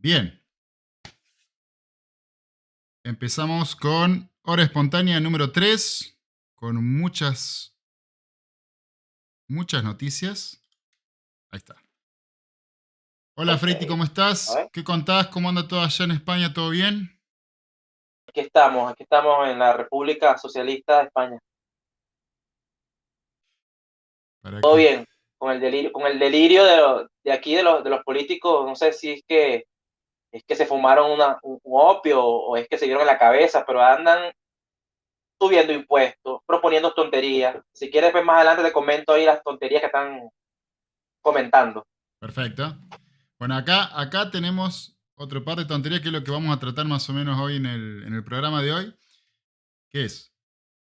Bien, empezamos con hora espontánea número 3, con muchas noticias. Ahí está. Hola Ok, Freiti, ¿cómo a estás? ver, ¿Qué contás? ¿Cómo anda todo allá en España? ¿Todo bien? aquí estamos en la República Socialista de España. ¿Para Todo qué? bien, con el delirio de aquí de los políticos, no sé si es que se fumaron un opio o es que se dieron en la cabeza, pero andan subiendo impuestos, proponiendo tonterías. Si quieres, pues más adelante te comento ahí las tonterías que están comentando. Perfecto. Bueno, acá tenemos otro par de tonterías que es lo que vamos a tratar más o menos hoy en el programa de hoy, que es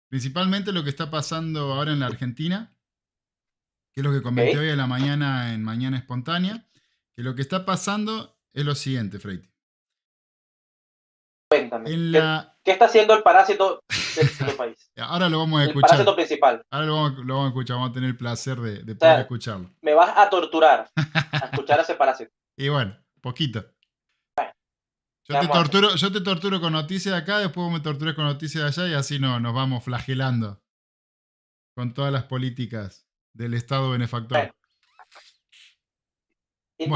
principalmente lo que está pasando ahora en la Argentina, que es lo que comenté ¿Ok? hoy a la mañana en Mañana Espontánea, que lo que está pasando es lo siguiente, Freiti. Cuéntame, En la... qué está haciendo el parásito de tu país? Ahora lo vamos a El parásito escuchar. principal. Ahora lo vamos a escuchar. Vamos a tener el placer de O poder sea, escucharlo. me vas a torturar a escuchar a ese parásito. Y bueno, poquito. ¿Qué vamos a hacer? Yo te torturo con noticias de acá, después vos me torturas con noticias de allá y así no, nos vamos flagelando con todas las políticas del Estado benefactor. Bueno,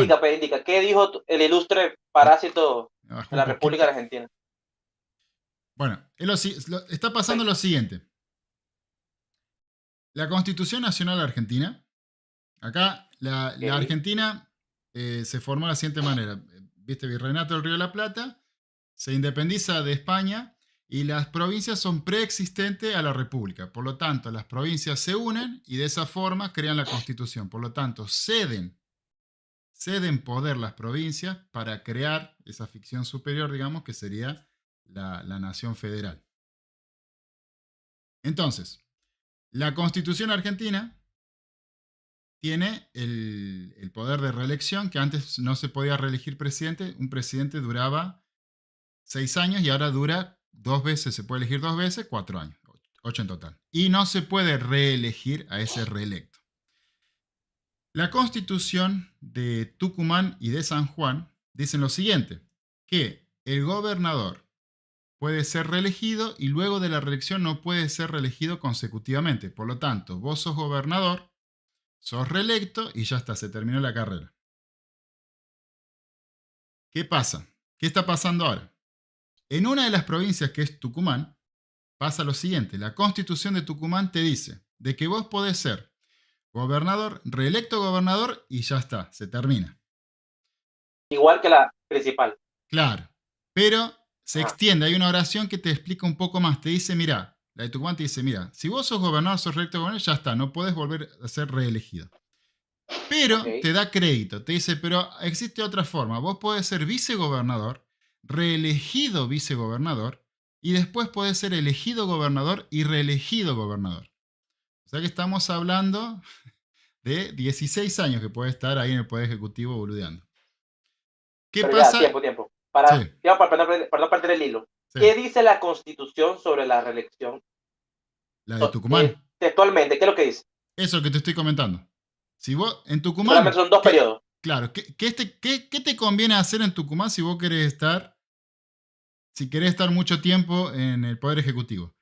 Bueno, indica, ¿qué dijo el ilustre ah, parásito bajó de un la República poquito. Argentina? Bueno, está pasando Cuenta. lo siguiente. La Constitución Nacional Argentina, acá la Ok, Argentina se formó de la siguiente manera. Viste, Virreinato del Río de la Plata, se independiza de España y las provincias son preexistentes a la República. Por lo tanto, las provincias se unen y de esa forma crean la Constitución. Por lo tanto, ceden poder las provincias para crear esa ficción superior, digamos, que sería la nación federal. Entonces, la Constitución argentina tiene el poder de reelección, que antes no se podía reelegir presidente. Un presidente duraba 6 años y ahora dura 2 veces, se puede elegir 2 veces, 4 años, 8 en total. Y no se puede reelegir a ese reelecto. La constitución de Tucumán y de San Juan dicen lo siguiente, que el gobernador puede ser reelegido y luego de la reelección no puede ser reelegido consecutivamente. Por lo tanto, vos sos gobernador, sos reelecto y ya está, se terminó la carrera. ¿Qué pasa? ¿Qué está pasando ahora? En una de las provincias que es Tucumán, pasa lo siguiente, la constitución de Tucumán te dice de que vos podés ser gobernador, reelecto gobernador y ya está, se termina. igual que la principal. Claro, pero se Ajá, extiende, hay una oración que te explica un poco más, te dice, mira, la de Tucumán te dice, mira, si vos sos gobernador, sos reelecto gobernador, ya está, no podés volver a ser reelegido. ok. Pero te da crédito, te dice, pero existe otra forma, vos podés ser vicegobernador, reelegido vicegobernador, y después podés ser elegido gobernador y reelegido gobernador. O sea que estamos hablando de 16 años que puede estar ahí en el Poder Ejecutivo boludeando. ¿Qué Pero ya, pasa? tiempo. Sí, Para no perder el hilo. sí, ¿Qué dice la Constitución sobre la reelección? la de Tucumán. Textualmente, ¿qué es lo que dice? Eso que te estoy comentando. Si vos, en Solamente Tucumán, son dos periodos. claro, ¿qué te conviene hacer en Tucumán si vos si querés estar mucho tiempo en el Poder Ejecutivo?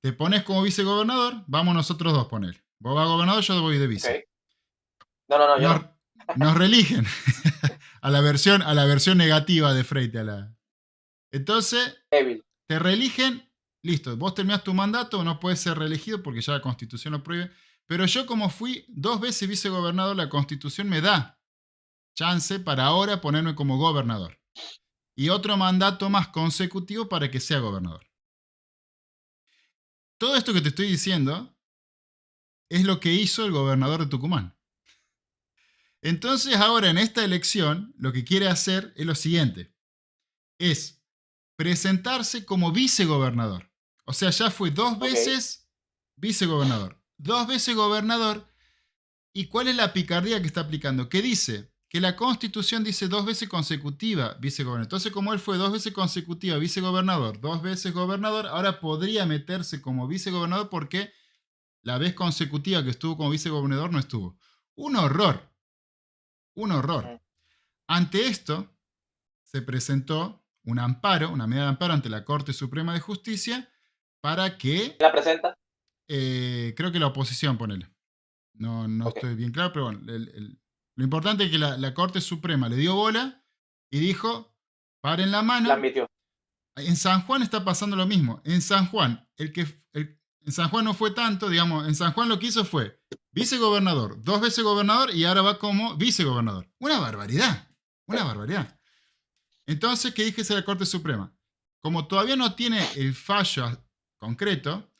Te pones como vicegobernador, vamos nosotros dos a poner. Vos vas gobernador, yo voy de Ok. vice. No, yo Nos, no. nos reeligen a la versión negativa de Freite. Entonces, Débil. te reeligen, listo, vos terminás tu mandato, no puedes ser reelegido porque ya la Constitución lo prohíbe. Pero yo como fui 2 veces vicegobernador, la Constitución me da chance para ahora ponerme como gobernador. Y otro mandato más consecutivo para que sea gobernador. Todo esto que te estoy diciendo es lo que hizo el gobernador de Tucumán. Entonces ahora en esta elección lo que quiere hacer es lo siguiente. Es presentarse como vicegobernador. O sea, ya fue dos Ok. veces vicegobernador. 2 veces gobernador. ¿Y cuál es la picardía que está aplicando? Que dice que la Constitución dice 2 veces consecutiva vicegobernador. Entonces, como él fue 2 veces consecutiva vicegobernador, 2 veces gobernador, ahora podría meterse como vicegobernador porque la vez consecutiva que estuvo como vicegobernador no estuvo. Un horror, un horror. Ujú. Ante esto, se presentó un amparo, una medida de amparo ante la Corte Suprema de Justicia para que, ¿La presenta? creo que la oposición, ponele. No Ok, estoy bien claro, pero bueno, lo importante es que la Corte Suprema le dio bola y dijo, paren la la mano. admitió. En San Juan está pasando lo mismo. En San Juan, en San Juan no fue tanto, digamos, en San Juan lo que hizo fue vicegobernador, 2 veces gobernador y ahora va como vicegobernador. Una barbaridad, una barbaridad. Entonces, ¿qué dijese la Corte Suprema? Como todavía no tiene el fallo concreto,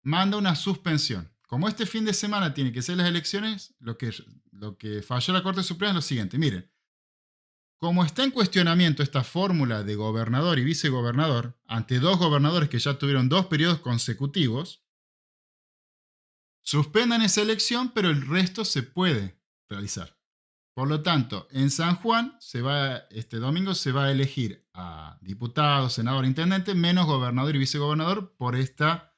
manda una suspensión. Como este fin de semana tiene que ser las elecciones, lo que falló la Corte Suprema es lo siguiente. Miren, como está en cuestionamiento esta fórmula de gobernador y vicegobernador, ante 2 gobernadores que ya tuvieron 2 periodos consecutivos, suspendan esa elección, pero el resto se puede realizar. Por lo tanto, en San Juan este domingo se va a elegir a diputado, senador, intendente, menos gobernador y vicegobernador por esta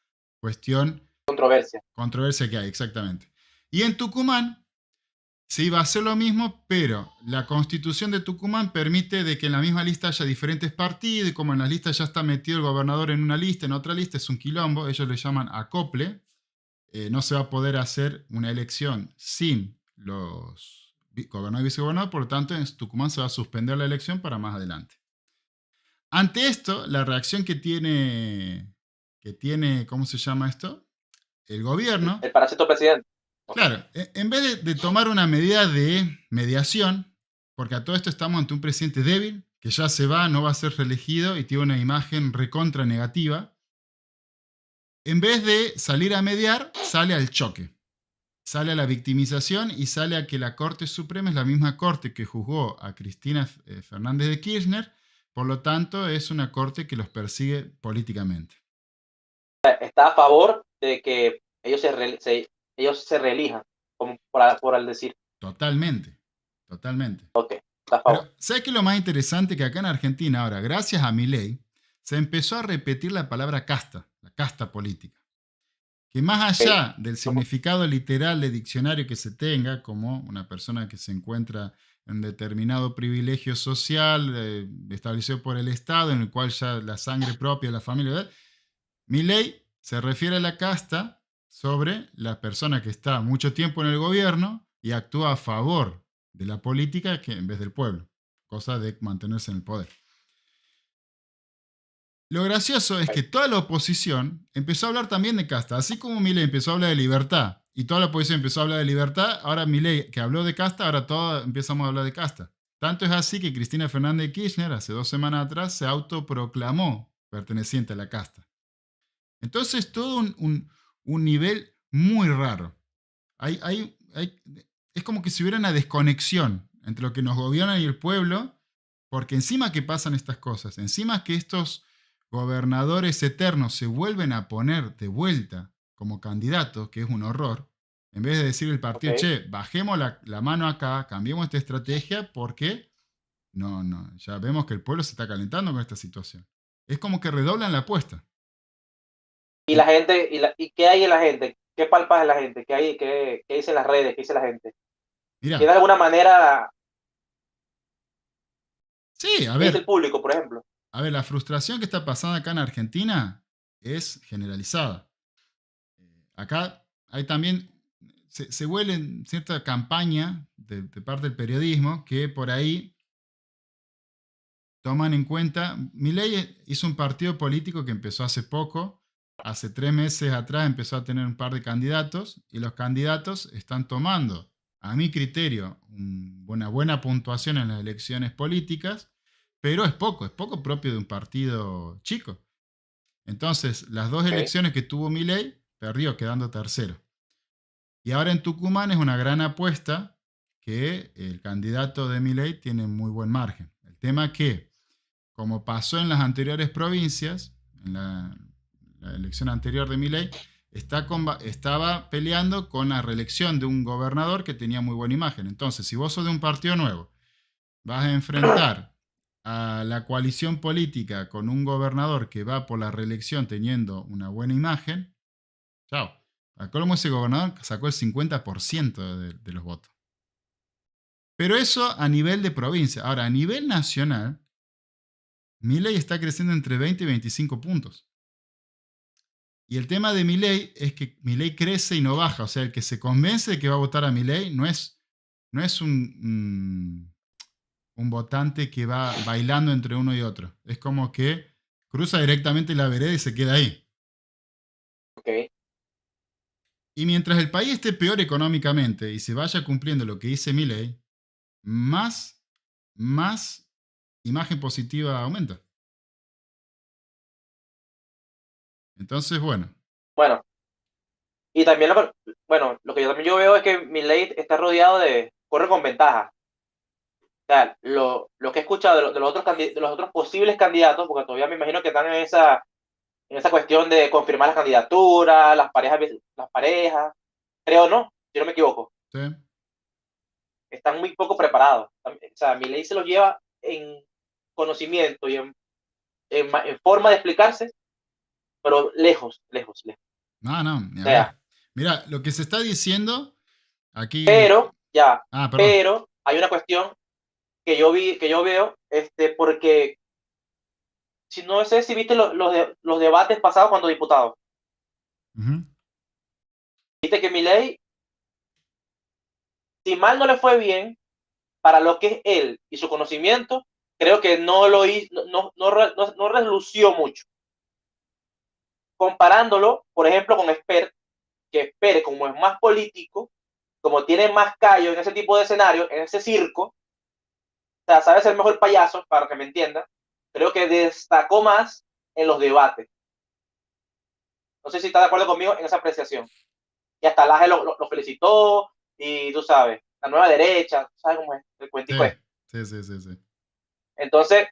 Controversia. controversia que hay, exactamente. Y en Tucumán sí va a ser lo mismo, pero la Constitución de Tucumán permite de que en la misma lista haya diferentes partidos, y como en las listas ya está metido el gobernador en una lista, en otra lista, es un quilombo, ellos le llaman acople. No se va a poder hacer una elección sin los gobernador y vicegobernador, por lo tanto en Tucumán se va a suspender la elección para más adelante. Ante esto, la reacción que tiene, ¿cómo se llama esto? El gobierno, El parásito presidente. Ok. claro, en vez de tomar una medida de mediación, porque a todo esto estamos ante un presidente débil, que ya se va, no va a ser reelegido y tiene una imagen recontra negativa, en vez de salir a mediar, sale al choque. Sale a la victimización y sale a que la Corte Suprema es la misma Corte que juzgó a Cristina Fernández de Kirchner, por lo tanto es una Corte que los persigue políticamente. Está a favor de que ellos se reelijan, como por al decir. Totalmente, totalmente. Ok, está a Pero favor. ¿sabes qué es lo más interesante? Que acá en Argentina ahora, gracias a Milei, se empezó a repetir la palabra casta, la casta política. Que más Ok. allá del significado literal de diccionario que se tenga, como una persona que se encuentra en un determinado privilegio social establecido por el Estado, en el cual ya la sangre propia de la familia, ¿verdad? Milei se refiere a la casta sobre la persona que está mucho tiempo en el gobierno y actúa a favor de la política que en vez del pueblo, cosa de mantenerse en el poder. Lo gracioso es que toda la oposición empezó a hablar también de casta, así como Milei empezó a hablar de libertad y toda la oposición empezó a hablar de libertad, ahora Milei que habló de casta, ahora todos empezamos a hablar de casta. Tanto es así que Cristina Fernández de Kirchner hace 2 semanas atrás se autoproclamó perteneciente a la casta. Entonces todo un nivel muy raro. Es como que si hubiera una desconexión entre lo que nos gobierna y el pueblo, porque encima que pasan estas cosas, encima que estos gobernadores eternos se vuelven a poner de vuelta como candidatos, que es un horror, en vez de decir el partido, Ok. che, bajemos la mano acá, cambiemos esta estrategia, porque no, ya vemos que el pueblo se está calentando con esta situación. Es como que redoblan la apuesta. Y la gente, ¿y qué hay en la gente? ¿Qué palpas en la gente? ¿Qué hay? ¿Qué dice en las redes? ¿Qué dice la gente? ¿Tiene Mira, alguna manera, sí, qué dice el público, por ejemplo? a ver, la frustración que está pasando acá en Argentina es generalizada. Acá hay también, se huele cierta campaña de parte del periodismo que por ahí toman en cuenta. Milei hizo un partido político que empezó hace poco, hace 3 meses atrás empezó a tener un par de candidatos y los candidatos están tomando, a mi criterio, una buena puntuación en las elecciones políticas, pero es poco propio de un partido chico. Entonces, las 2 Ok. elecciones que tuvo Milei, perdió quedando tercero. Y ahora en Tucumán es una gran apuesta que el candidato de Milei tiene muy buen margen. El tema que, como pasó en las anteriores provincias, en la elección anterior de Milei, estaba peleando con la reelección de un gobernador que tenía muy buena imagen. Entonces, si vos sos de un partido nuevo, vas a enfrentar a la coalición política con un gobernador que va por la reelección teniendo una buena imagen, chao. A Colmo ese gobernador sacó el 50% de los votos. Pero eso a nivel de provincia. Ahora, a nivel nacional, Milei está creciendo entre 20 y 25 puntos. Y el tema de Milei es que Milei crece y no baja. O sea, el que se convence de que va a votar a Milei no es un votante que va bailando entre uno y otro. Es como que cruza directamente la vereda y se queda ahí. Ok. Y mientras el país esté peor económicamente y se vaya cumpliendo lo que dice Milei, más imagen positiva aumenta. Entonces, bueno. Bueno, y también lo que yo también yo veo es que Milei está rodeado corre con ventaja. O sea, lo que he escuchado de los otros posibles candidatos, porque todavía me imagino que están en esa cuestión de confirmar las candidaturas, las parejas, creo no, si no me equivoco, ¿Sí? están muy poco preparados. O sea, Milei se los lleva en conocimiento y en forma de explicarse, pero lejos, lejos, lejos. No, no, ni O sea, hablar. Mira, lo que se está diciendo aquí. pero, ya, Ah, perdón. pero hay una cuestión que yo veo, porque si no sé si viste los debates pasados cuando diputado, Ujú. viste que Milei, si mal no le fue bien, para lo que es él y su conocimiento, creo que no lo hizo, no relució mucho. Comparándolo, por ejemplo, con Esper, que Esper, como es más político, como tiene más callo en ese tipo de escenario, en ese circo, o sea, sabe ser mejor payaso, para que me entienda, creo que destacó más en los debates. No sé si está de acuerdo conmigo en esa apreciación. Y hasta Laje lo felicitó, y tú sabes, la nueva derecha, ¿sabes cómo es? El Sí, cuentico es. sí, sí, sí, sí. Entonces,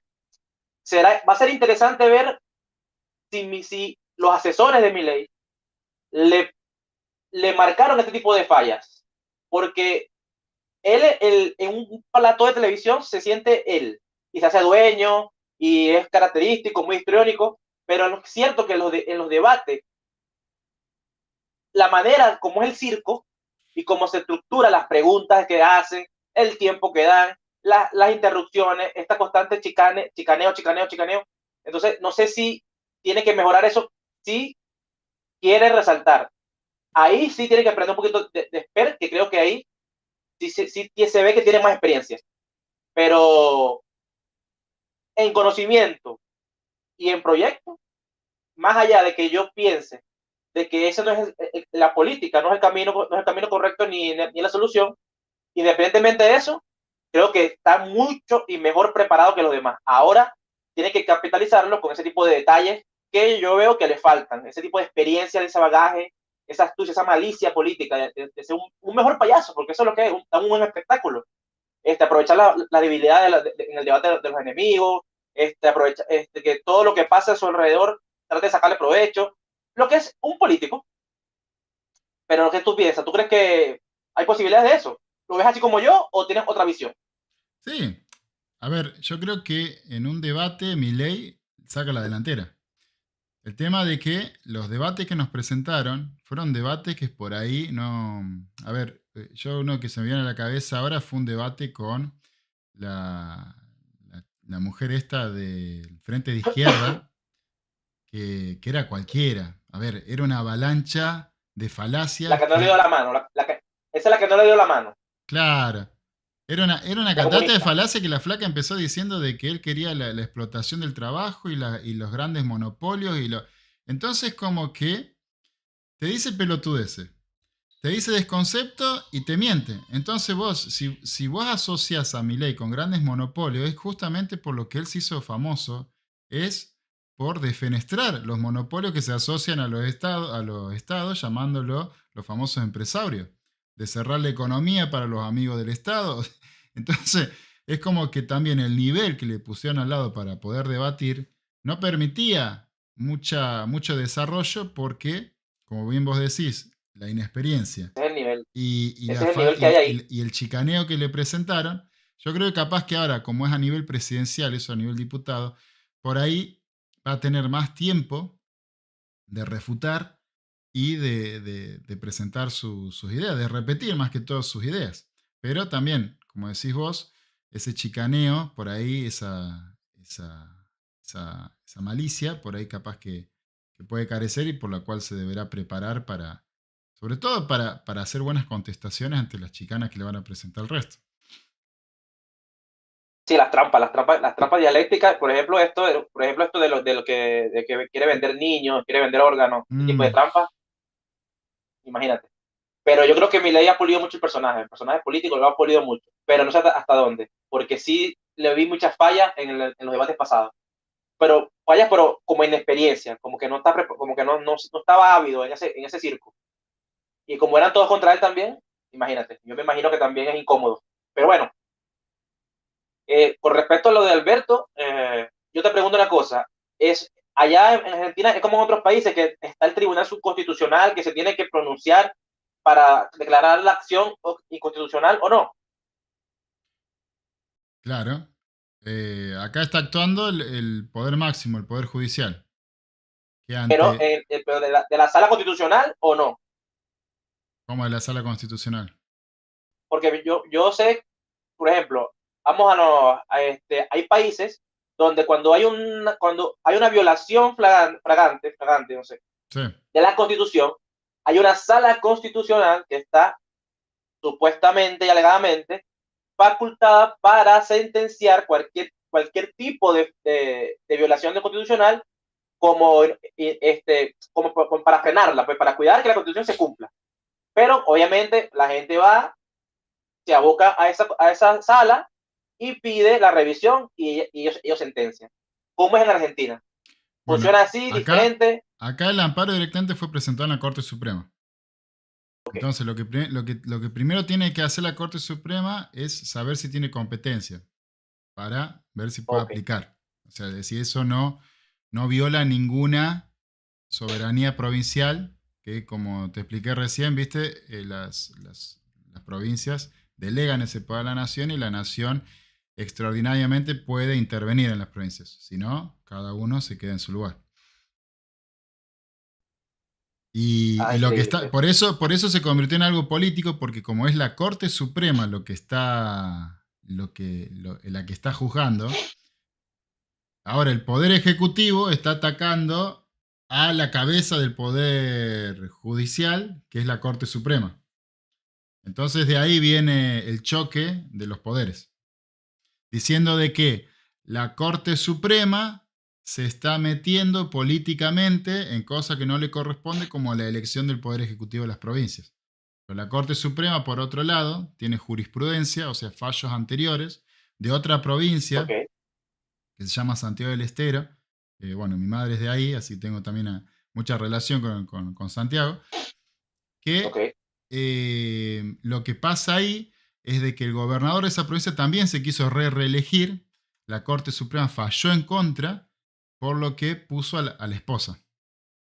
va a ser interesante ver si los asesores de Milei le, le marcaron este tipo de fallas. Porque en un plató de televisión se siente él y se hace dueño y es característico, muy histriónico, pero es cierto que en los debates, la manera como es el circo y cómo se estructura las preguntas que hacen, el tiempo que dan, las interrupciones, esta constante chicaneo. Entonces, no sé si tiene que mejorar eso, si quiere resaltar. Ahí sí tiene que aprender un poquito de Esper, que creo que ahí sí se ve que tiene más experiencia. Pero en conocimiento y en proyecto, más allá de que yo piense de que eso no es la política, no es el camino correcto ni la solución, independientemente de eso, creo que está mucho y mejor preparado que los demás. Ahora tiene que capitalizarlo con ese tipo de detalles que yo veo que le faltan, ese tipo de experiencia, de ese bagaje, esa astucia, esa malicia política, de ser un mejor payaso, porque eso es lo que es, un buen espectáculo. Aprovechar la debilidad en el debate de los enemigos, que todo lo que pasa a su alrededor trate de sacarle provecho, lo que es un político. Pero lo que tú piensas, ¿tú crees que hay posibilidades de eso? ¿Lo ves así como yo o tienes otra visión? Sí. A ver, yo creo que en un debate Milei saca la delantera. El tema de que los debates que nos presentaron fueron debates que por ahí no... A ver, yo uno que se me viene a la cabeza ahora fue un debate con la mujer esta del Frente de Izquierda, que era cualquiera. A ver, era una avalancha de La falacias que no le dio que, la mano, esa es la que no le dio la mano, claro, era una la cantata de comunista. falacias que la flaca empezó diciendo de que él quería la explotación del trabajo y los grandes monopolios. Entonces como que te dice pelotudeces, te dice desconcepto y te miente. Entonces vos, si vos asocias a Milei con grandes monopolios, es justamente por lo que él se hizo famoso, es por defenestrar los monopolios que se asocian a los estados, llamándolo los famosos empresarios, de cerrar la economía para los amigos del Estado. Entonces, es como que también el nivel que le pusieron al lado para poder debatir no permitía mucho desarrollo porque, como bien vos decís, la inexperiencia Ese es el nivel, y, ese es el nivel que hay ahí. y el chicaneo que le presentaron, yo creo que capaz que ahora, como es a nivel presidencial, eso a nivel diputado, por ahí va a tener más tiempo de refutar y de presentar sus ideas, de repetir más que todo sus ideas. Pero también, como decís vos, ese chicaneo, por ahí, esa esa malicia, por ahí capaz que puede carecer y por la cual se deberá preparar para, sobre todo para hacer buenas contestaciones ante las chicanas que le van a presentar el resto. Sí, las trampas dialécticas, por ejemplo, esto de que quiere vender niños, quiere vender órganos, ese tipo de Mm, trampas, imagínate. Pero yo creo que Milei ha polido mucho el personaje político lo ha polido mucho, pero no sé hasta dónde, porque sí le vi muchas fallas en los debates pasados, pero fallas, pero como inexperiencia, como que no está, como que no estaba ávido en ese circo. Y como eran todos contra él también, imagínate, yo me imagino que también es incómodo. Pero bueno, con respecto a lo de Alberto, yo te pregunto una cosa, allá en Argentina es como en otros países que está el Tribunal Subconstitucional que se tiene que pronunciar para declarar la acción inconstitucional o no. claro. Acá está actuando el poder máximo, el poder judicial, que Pero, ante, pero de la sala constitucional o no. como de la sala constitucional. Porque yo sé, por ejemplo, vamos hay países donde cuando hay una violación fragante, no sé, Sí, de la Constitución, hay una sala constitucional que está supuestamente y alegadamente facultada para sentenciar cualquier tipo de violación de constitucional como para frenarla, pues para cuidar que la constitución se cumpla. Pero obviamente la gente va, se aboca a esa sala y pide la revisión y ellos sentencian. ¿Cómo es en Argentina? bueno, ¿Funciona así, diferente? acá el amparo directamente fue presentado en la Corte Suprema. Ok, Entonces, lo que primero tiene que hacer la Corte Suprema es saber si tiene competencia para ver si puede ok, aplicar. O sea, de si eso no viola ninguna soberanía provincial, que como te expliqué recién, viste, las provincias delegan ese poder a la nación y la nación extraordinariamente puede intervenir en las provincias. Si no, cada uno se queda en su lugar. Y lo que está, increíble. por eso se convirtió en algo político, porque como es la Corte Suprema lo que está, la que está juzgando, ahora el Poder Ejecutivo está atacando a la cabeza del Poder Judicial, que es la Corte Suprema. Entonces de ahí viene el choque de los poderes, diciendo de que la Corte Suprema se está metiendo políticamente en cosas que no le corresponde, como la elección del Poder Ejecutivo de las provincias. Pero la Corte Suprema, por otro lado, tiene jurisprudencia, o sea, fallos anteriores, de otra Ok, provincia, que se llama Santiago del Estero. Bueno, mi madre es de ahí, así tengo también mucha relación con Santiago, ok. que lo que pasa ahí es de que el gobernador de esa provincia también se quiso reelegir, la Corte Suprema falló en contra, por lo que puso a la esposa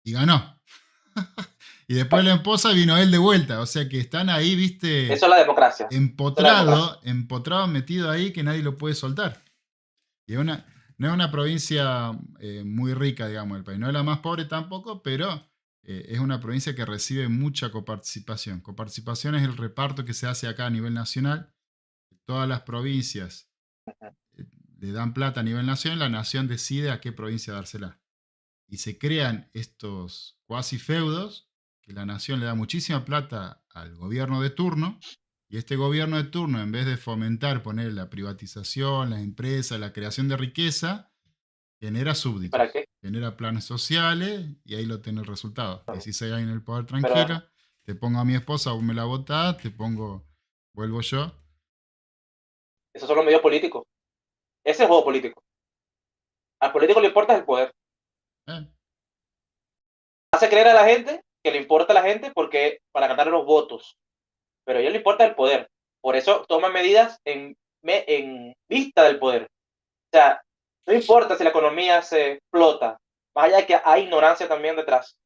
y ganó. Y después la esposa vino él de vuelta, o sea que están ahí, Eso viste, es la democracia. Eso es la democracia. empotrado metido ahí que nadie lo puede soltar. Y no es una provincia muy rica, digamos, del país. No es la más pobre tampoco, pero es una provincia que recibe mucha coparticipación. Coparticipación es el reparto que se hace acá a nivel nacional. Todas las provincias eh, le dan plata a nivel nacional, la nación decide a qué provincia dársela. Y se crean estos cuasi feudos que la nación le da muchísima plata al gobierno de turno y este gobierno de turno, en vez de fomentar, poner la privatización, las empresas, la creación de riqueza, genera ¿Y para súbditos, qué? genera planes sociales y ahí lo tiene el resultado. 16 años en el poder Pero tranquilo, te pongo a mi esposa, vos me la votás, vuelvo yo. esos son los medios políticos. Ese es el juego político. Al político le importa el poder. Eh, Hace creer a la gente que le importa a la gente porque para ganar los votos, pero a ellos le importa el poder. Por eso toman medidas en vista del poder. O sea, no importa si la economía se explota, más allá de que hay ignorancia también detrás.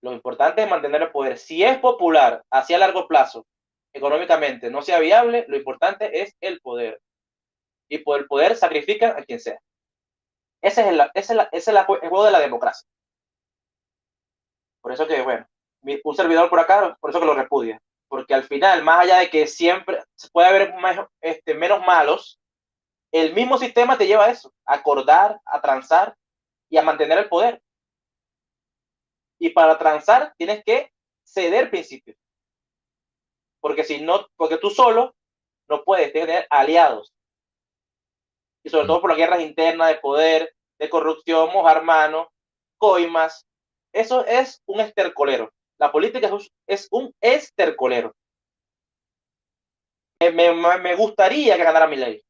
Lo importante es mantener el poder. Si es popular hacia largo plazo, económicamente no sea viable, lo importante es el poder. Y por el poder sacrifican a quien sea. Ese es el juego de la democracia. Por eso que, bueno, un servidor por acá, por eso que lo repudia. Porque al final, más allá de que siempre puede haber menos malos, El mismo sistema te lleva a eso, a acordar, a transar y a mantener el poder. Y para transar tienes que ceder principios. Porque si no, porque tú solo no puedes tener aliados. Y sobre Claro. todo por las guerras internas de poder, de corrupción, mojar mano, coimas. Eso es un estercolero. La política es un estercolero. Me gustaría que ganara Milei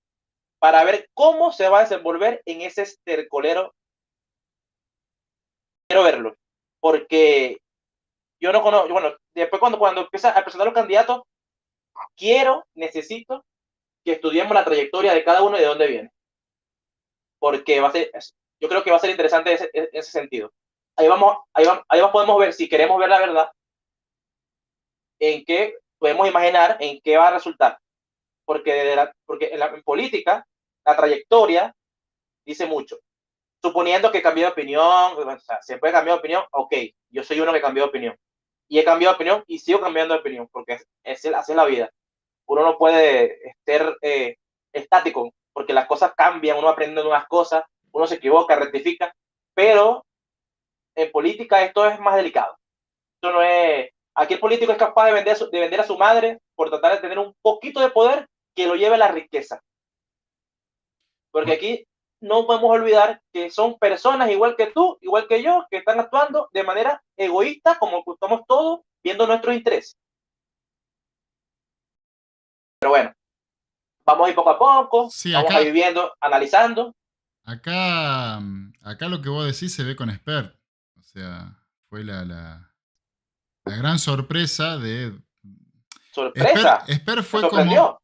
para ver cómo se va a desenvolver en ese estercolero. Quiero verlo, porque yo no conozco, bueno, después cuando empieza a presentar los candidatos, necesito que estudiemos la trayectoria de cada uno y de dónde viene, porque va a ser, yo creo que va a ser interesante ese sentido. Ahí podemos ver, si queremos ver la verdad, en qué podemos imaginar en qué va a resultar, porque en política la trayectoria dice mucho. Suponiendo que cambié de opinión, o sea, se puede cambiar de opinión, ok, yo soy uno que cambió de opinión. Y he cambiado de opinión y sigo cambiando de opinión, porque así es la vida. Uno no puede ser estático, porque las cosas cambian, uno aprende nuevas cosas, uno se equivoca, rectifica, pero en política esto es más delicado. Esto no es, aquí el político es capaz de vender a su madre por tratar de tener un poquito de poder que lo lleve a la riqueza. Porque aquí no podemos olvidar que son personas igual que tú, igual que yo, que están actuando de manera egoísta, como estamos todos viendo nuestros intereses. Pero bueno, vamos a ir poco a poco, Sí, vamos a ir viendo, analizando. acá lo que vos decís se ve con Expert. O sea, fue la gran sorpresa de... Sorpresa, Expert me fue como... sorprendió.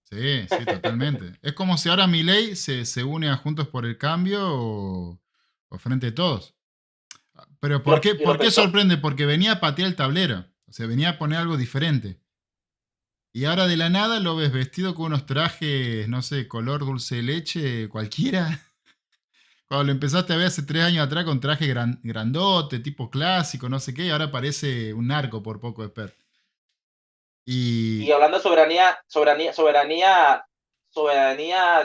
Sí, sí, totalmente. Es como si ahora Milei se une a Juntos por el Cambio o Frente de Todos. Pero Y lo ¿por qué pensó. sorprende? Porque venía a patear el tablero. O sea, venía a poner algo diferente. Y ahora de la nada lo ves vestido con unos trajes, no sé, color dulce de leche, cualquiera. Cuando lo empezaste a ver hace 3 años atrás con traje grandote, tipo clásico, no sé qué, y ahora parece un narco por poco de Expert. Y Y hablando de soberanía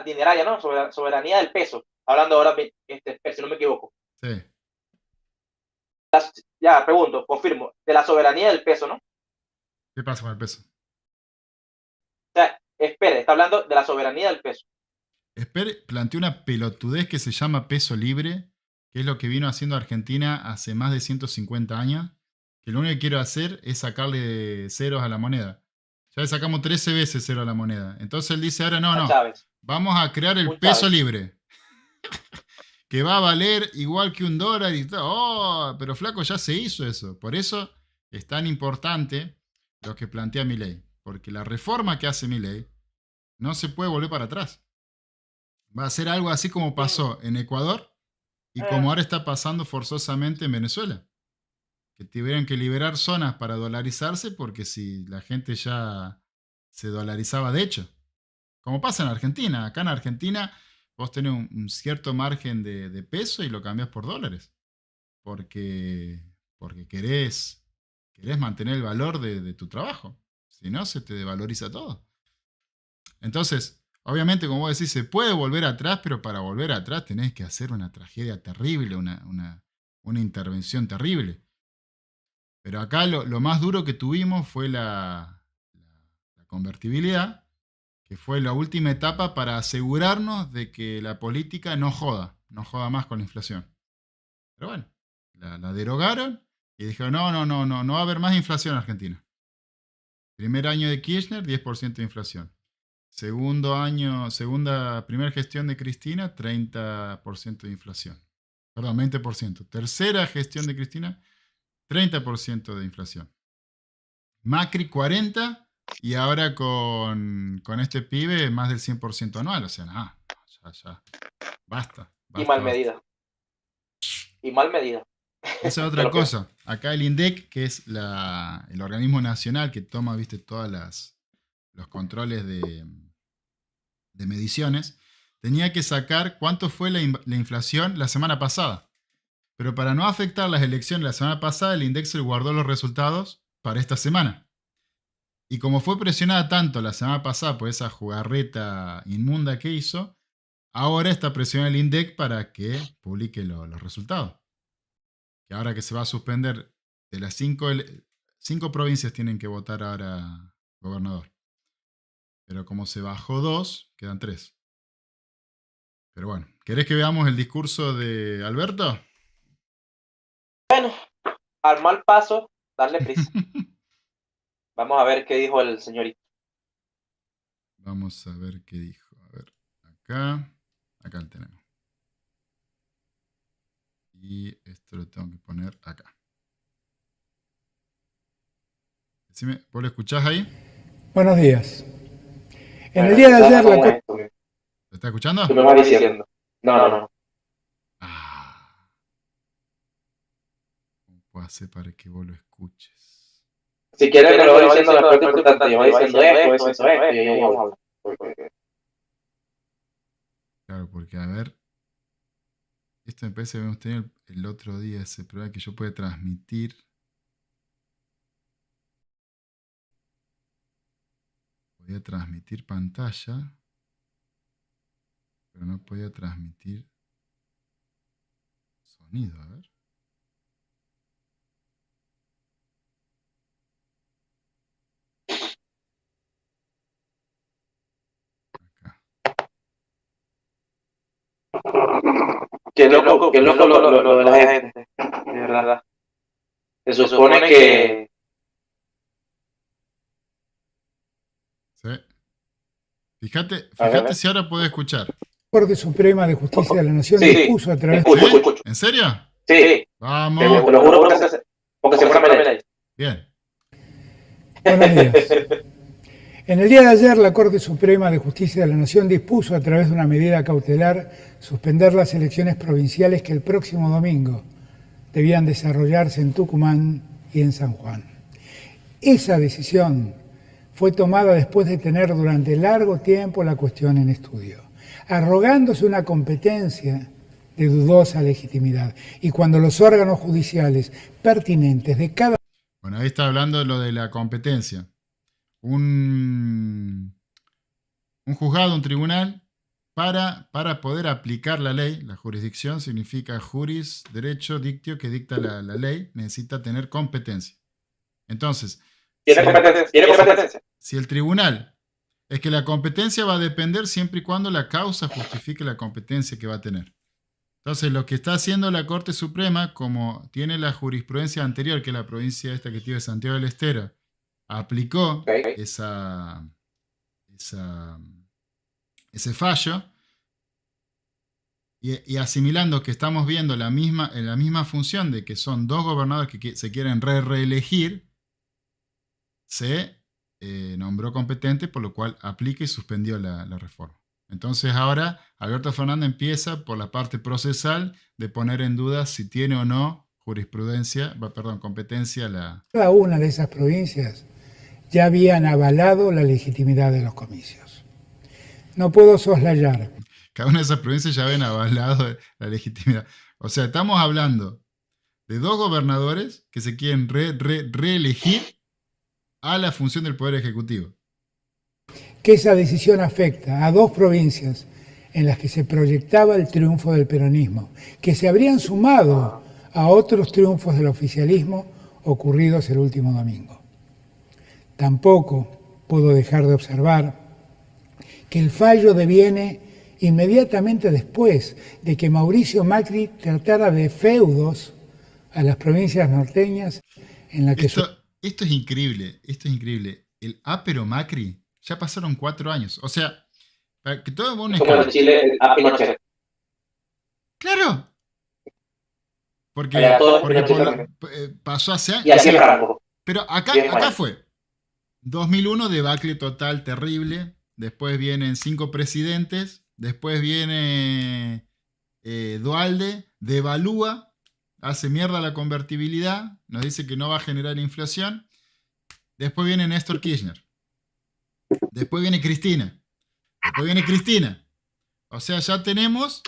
dineraria, ¿no? Soberanía del peso. Hablando ahora, si no me equivoco. sí, Ya, pregunto, confirmo, de la soberanía del peso, ¿no? O ¿qué pasa con el peso? sea, espere, está hablando de la soberanía del peso. Esper planteó una pelotudez que se llama peso libre, que es lo que vino haciendo Argentina hace más de 150 años, que lo único que quiero hacer es sacarle ceros a la moneda. Ya le sacamos 13 veces cero a la moneda. Entonces él dice ahora, no, A no, Chávez, vamos a crear el un peso Chávez. libre, que va a valer igual que $1 y todo. Oh, pero flaco, ya se hizo eso. Por eso es tan importante lo que plantea Milei, porque la reforma que hace Milei no se puede volver para atrás. Va a ser algo así como Mm, pasó en Ecuador y eh, como ahora está pasando forzosamente en Venezuela, que tuvieron que liberar zonas para dolarizarse porque si la gente ya se dolarizaba de hecho. Como pasa en Argentina. Acá en Argentina vos tenés un cierto margen de peso y lo cambias por dólares. Porque, porque querés mantener el valor de tu trabajo. Si no, se te devaloriza todo. Entonces, obviamente, como vos decís, se puede volver atrás, pero para volver atrás tenés que hacer una tragedia terrible, una intervención terrible. Pero acá lo más duro que tuvimos fue la convertibilidad, que fue la última etapa para asegurarnos de que la política no joda más con la inflación. Pero bueno, la derogaron y dijeron, no, no, no, no, no va a haber más inflación en Argentina. Primer año de Kirchner, 10% de inflación. Segundo año, primera gestión de Cristina, 30% de inflación. Perdón, 20%. Tercera gestión de Cristina, 30% de inflación. Macri, 40%. Y ahora con este pibe, más del 100% anual. O sea, nada, ya. Basta, y basta, mal basta. medida. Y mal medida. Esa es De otra lo que, cosa. Acá el INDEC, que es el organismo nacional que toma, viste, todos los controles de mediciones, tenía que sacar cuánto fue la inflación la semana pasada. Pero para no afectar las elecciones la semana pasada, el Indexer guardó los resultados para esta semana. Y como fue presionada tanto la semana pasada por esa jugarreta inmunda que hizo, ahora está presionando el INDEC para que publique los resultados. Que ahora que se va a suspender de las 5 provincias tienen que votar ahora gobernador. Pero como se bajó 2, quedan 3. Pero bueno, ¿querés que veamos el discurso de Alberto? Bueno, al mal paso, darle prisa. Vamos a ver qué dijo el señorito. Vamos a ver qué dijo. A ver, acá lo tenemos. Y esto lo tengo que poner acá. Decime, ¿vos lo escuchás ahí? Buenos días. En el día de ayer ¿Lo estás escuchando? ¿Qué me vas diciendo? No. ¿Cómo puedo hacer para que vos lo escuches? Si quieres me lo voy diciendo la parte importante, yo voy diciendo esto, y ahí vamos a hablar. Claro, porque a ver, esto me parece que habíamos tenido el otro día ese programa que yo puedo transmitir. Podía transmitir pantalla, pero no podía transmitir sonido, a ver. Acá. Qué loco lo de la gente, de verdad. Se supone que... ¿Sí? Fíjate si ahora puedo escuchar. La Corte Suprema de Justicia de la Nación dispuso a través de... Escucho. ¿En serio? Sí. Vamos. Te lo juro porque se fue la ley. Bien. Buenos días. En el día de ayer, la Corte Suprema de Justicia de la Nación dispuso a través de una medida cautelar suspender las elecciones provinciales que el próximo domingo debían desarrollarse en Tucumán y en San Juan. Esa decisión fue tomada después de tener durante largo tiempo la cuestión en estudio, arrogándose una competencia de dudosa legitimidad. Y cuando los órganos judiciales pertinentes de cada... Bueno, ahí está hablando de lo de la competencia. Un juzgado, un tribunal, para poder aplicar la ley, la jurisdicción significa juris, derecho, dictio, que dicta la ley, necesita tener competencia. Entonces, ¿Tiene competencia? Si el tribunal es que la competencia va a depender siempre y cuando la causa justifique la competencia que va a tener. Entonces, lo que está haciendo la Corte Suprema, como tiene la jurisprudencia anterior, que la provincia esta que tiene Santiago del Estero, aplicó ese fallo, y asimilando que estamos viendo en la misma función de que son 2 gobernadores que se quieren reelegir, se nombró competente, por lo cual aplica y suspendió la reforma. Entonces ahora Alberto Fernández empieza por la parte procesal de poner en duda si tiene o no competencia Cada una de esas provincias ya habían avalado la legitimidad de los comicios. No puedo soslayar. Cada una de esas provincias ya habían avalado la legitimidad. O sea, estamos hablando de 2 gobernadores que se quieren reelegir a la función del Poder Ejecutivo. Que esa decisión afecta a 2 provincias en las que se proyectaba el triunfo del peronismo, que se habrían sumado a otros triunfos del oficialismo ocurridos el último domingo. Tampoco puedo dejar de observar que el fallo deviene inmediatamente después de que Mauricio Macri tratara de feudos a las provincias norteñas en la que... Esto es increíble, El ápero Macri, ya pasaron 4 años. O sea, para que todo mundo... Como en Chile, a Pinochet. ¡Claro! Porque pasó hace años. Y así Franco. Pero acá fue 2001, debacle total, terrible. Después vienen 5 presidentes. Después viene Duhalde, devalúa, hace mierda la convertibilidad, nos dice que no va a generar inflación. Después viene Néstor Kirchner. Después viene Cristina. O sea, ya tenemos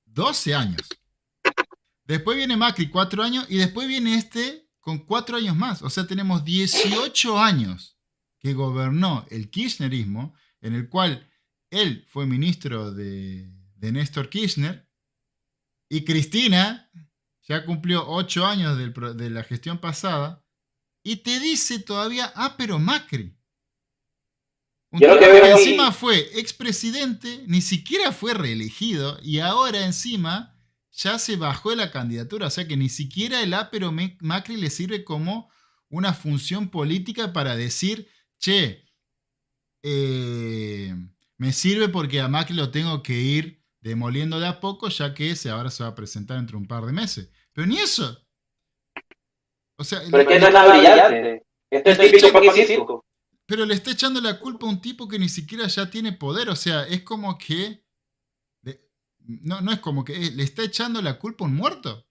12 años. Después viene Macri, 4 años. Y después viene este con 4 años más. O sea, tenemos 18 años que gobernó el kirchnerismo, en el cual él fue ministro de Néstor Kirchner y Cristina ya cumplió 8 años de la gestión pasada y te dice todavía, pero Macri. Un tipo que encima fue expresidente, ni siquiera fue reelegido y ahora encima ya se bajó de la candidatura. O sea que ni siquiera el pero Macri le sirve como una función política para decir, che, me sirve porque a Macri lo tengo que ir demoliendo de a poco, ya que ahora se va a presentar entre un par de meses. Pero ni eso. O sea, pero que no es nada brillante. Esto es típico para que circo. Pero le está echando la culpa a un tipo que ni siquiera ya tiene poder. O sea, es como que... No es como que... le está echando la culpa a un muerto.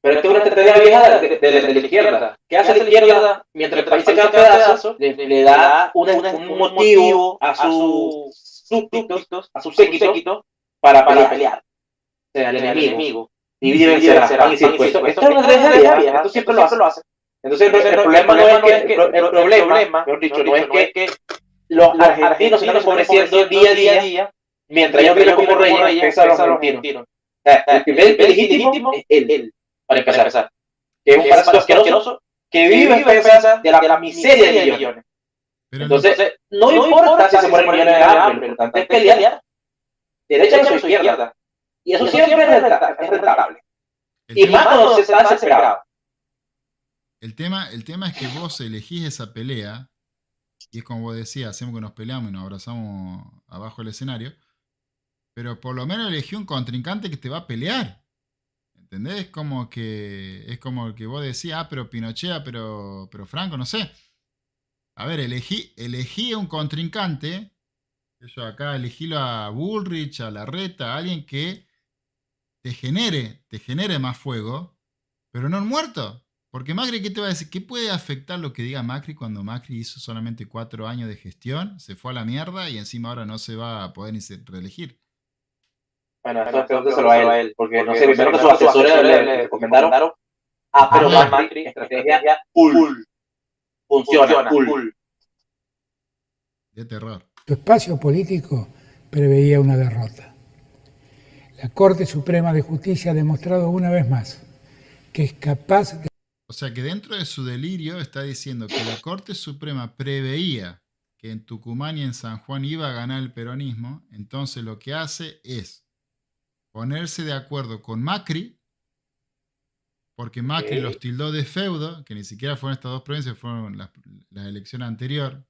Pero esto es una estrategia vieja de la izquierda. ¿Qué hace la izquierda? Mientras el país se queda pedazo, le da un motivo a sus súbditos, a sus séquitos, para pelear. O sea, el enemigo. Divide y vencerá. Esto es una estrategia vieja. Esto siempre lo hace. Entonces el problema no es que... El problema, mejor dicho, no es que los argentinos se están empobreciendo día a día, mientras ellos viven como reyes, pesan los argentinos. El primer legítimo es él. Para empezar, que es un parásito asqueroso que vive en defensa de la miseria de millones. Pero entonces, no importa si se mueren millones de hambre, lo importante es pelear derecha o izquierda. Y eso siempre es rentable. Y más cuando se está desesperado. El tema es que vos elegís esa pelea, y es como vos decías, hacemos que nos peleamos y nos abrazamos abajo del escenario, pero por lo menos elegí un contrincante que te va a pelear. ¿Entendés? Es como el que vos decías, pero Pinochet, pero Franco, no sé. A ver, elegí un contrincante. Yo acá elegílo a Bullrich, a Larreta, a alguien que te genere más fuego, pero no un muerto. Porque Macri, ¿qué te va a decir? ¿Qué puede afectar lo que diga Macri cuando Macri hizo solamente 4 años de gestión, se fue a la mierda y encima ahora no se va a poder ni reelegir? Bueno, eso pregúnteselo a él, porque no sé, primero que sus asesores le recomendaron pero Macri, estrategia full. Funciona, full. De terror. Su espacio político preveía una derrota. La Corte Suprema de Justicia ha demostrado una vez más que es capaz de... O sea que dentro de su delirio está diciendo que la Corte Suprema preveía que en Tucumán y en San Juan iba a ganar el peronismo, entonces lo que hace es ponerse de acuerdo con Macri, porque Macri los tildó de feudo, que ni siquiera fueron estas 2 provincias, fueron la elección anterior,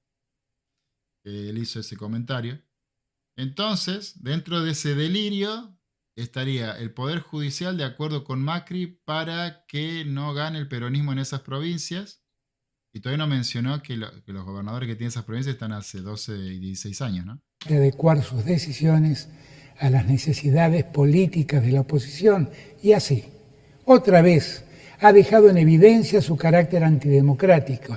que él hizo ese comentario. Entonces, dentro de ese delirio, estaría el Poder Judicial de acuerdo con Macri para que no gane el peronismo en esas provincias, y todavía no mencionó que los gobernadores que tienen esas provincias están hace 12 y 16 años, ¿no? De adecuar sus decisiones a las necesidades políticas de la oposición y así, otra vez, ha dejado en evidencia su carácter antidemocrático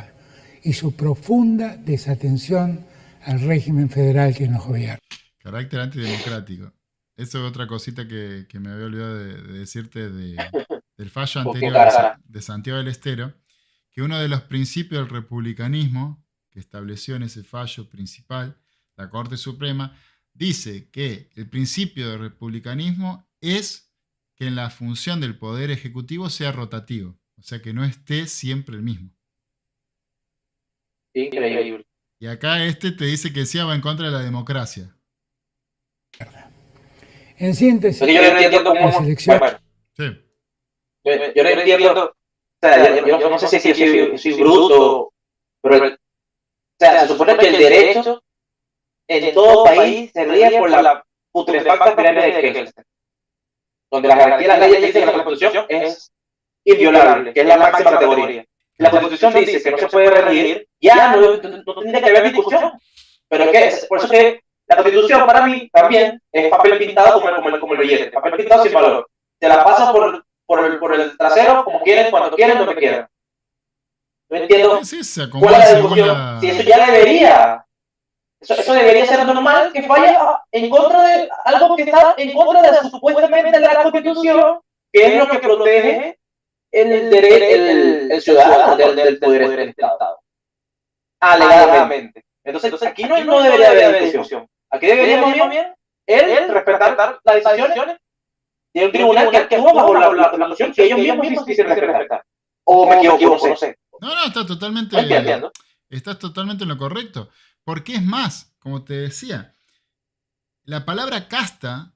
y su profunda desatención al régimen federal que nos gobierna. Carácter antidemocrático. Eso es otra cosita que me había olvidado de decirte del fallo anterior de Santiago del Estero, que uno de los principios del republicanismo que estableció en ese fallo principal la Corte Suprema dice que el principio del republicanismo es que en la función del poder ejecutivo sea rotativo, o sea que no esté siempre el mismo. Increíble. Y acá te dice que sí va en contra de la democracia. En síntesis, yo no entiendo cómo... selección... Sí. Yo no entiendo... O sea, yo no sé si soy bruto, pero... O sea, se supone que el derecho en todo país se rige por la putrefacta pirámide de Kelsen, donde la jerarquía de las leyes dice que la Constitución es inviolable, que es la máxima categoría. La Constitución dice que no se puede regir, ya no tiene que haber discusión. Pero es por eso que la Constitución para mí también es papel pintado como el billete, papel pintado sin valor. Te la pasas por el trasero como quieren, cuando quieren, donde quieran. No entiendo cuál es la discusión. Si eso ya debería... Eso debería ser normal, que vaya en contra de algo que está en contra de supuestamente la Constitución, que es lo que protege el ciudadano del poder del Estado. Alegadamente. Entonces aquí no debería haber discusión. Aquí debería más bien él respetar las decisiones de un tribunal que actúa bajo la constitución que ellos mismos dicen respetar. O me equivoco, no sé. No, estás totalmente, Entiendo. estás totalmente en lo correcto. Porque es más, como te decía, la palabra casta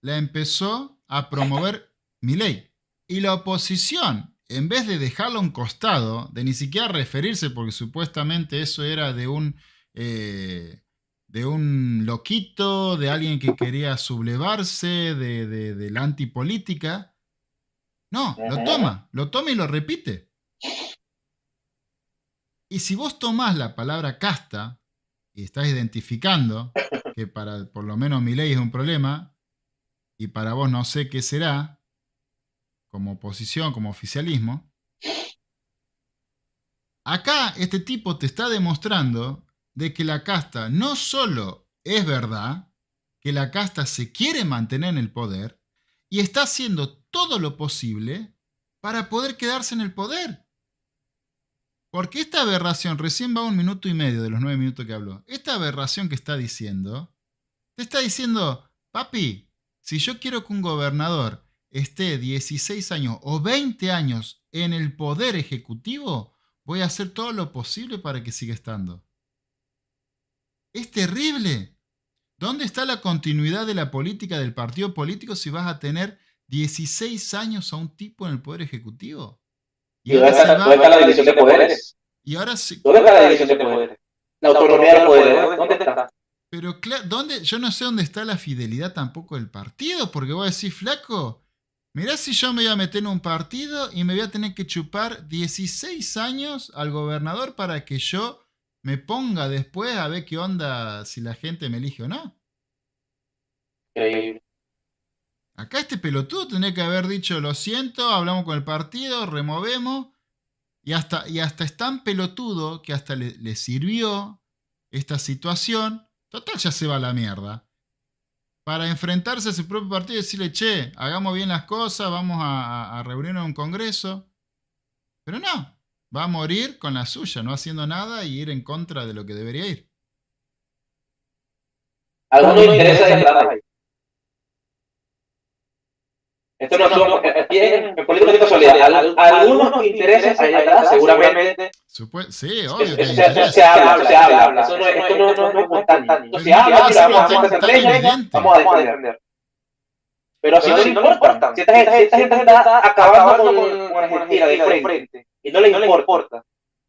la empezó a promover Milei. Y la oposición, en vez de dejarlo a un costado, de ni siquiera referirse, porque supuestamente eso era de un loquito, de alguien que quería sublevarse, de la antipolítica. No, lo toma y lo repite. Y si vos tomás la palabra casta y estás identificando que para por lo menos Milei es un problema y para vos no sé qué será, como oposición, como oficialismo, acá este tipo te está demostrando de que la casta no solo es verdad, que la casta se quiere mantener en el poder y está haciendo todo lo posible para poder quedarse en el poder. Porque esta aberración, recién va 1 minuto y medio de los 9 minutos que habló, esta aberración que está diciendo, te está diciendo, papi, si yo quiero que un gobernador esté 16 años o 20 años en el poder ejecutivo, voy a hacer todo lo posible para que siga estando. Es terrible. ¿Dónde está la continuidad de la política del partido político si vas a tener 16 años a un tipo en el poder ejecutivo? ¿Y dónde está la división de poderes? Y ahora sí. ¿Dónde está la división de poderes? La autonomía de los poderes, ¿dónde está? Pero yo no sé dónde está la fidelidad tampoco del partido, porque voy a decir, flaco, mirá si yo me voy a meter en un partido y me voy a tener que chupar 16 años al gobernador para que yo me ponga después a ver qué onda si la gente me elige o no. Increíble. Acá este pelotudo tendría que haber dicho, lo siento, hablamos con el partido, removemos, y hasta es tan pelotudo que hasta le sirvió esta situación. Total, ya se va a la mierda. Para enfrentarse a su propio partido y decirle, che, hagamos bien las cosas, vamos a reunirnos en un congreso. Pero no, va a morir con la suya, no haciendo nada y ir en contra de lo que debería ir. ¿Alguno interesa detrás ahí? Esto no es en política de casualidad. Algunos intereses ahí atrás, seguramente. Sí, obvio que hay Se interés. habla. Esto no es espontáneo. Se habla, vamos a defender. Pero si no le importa, si esta gente está acabando con Argentina de frente y no le importa,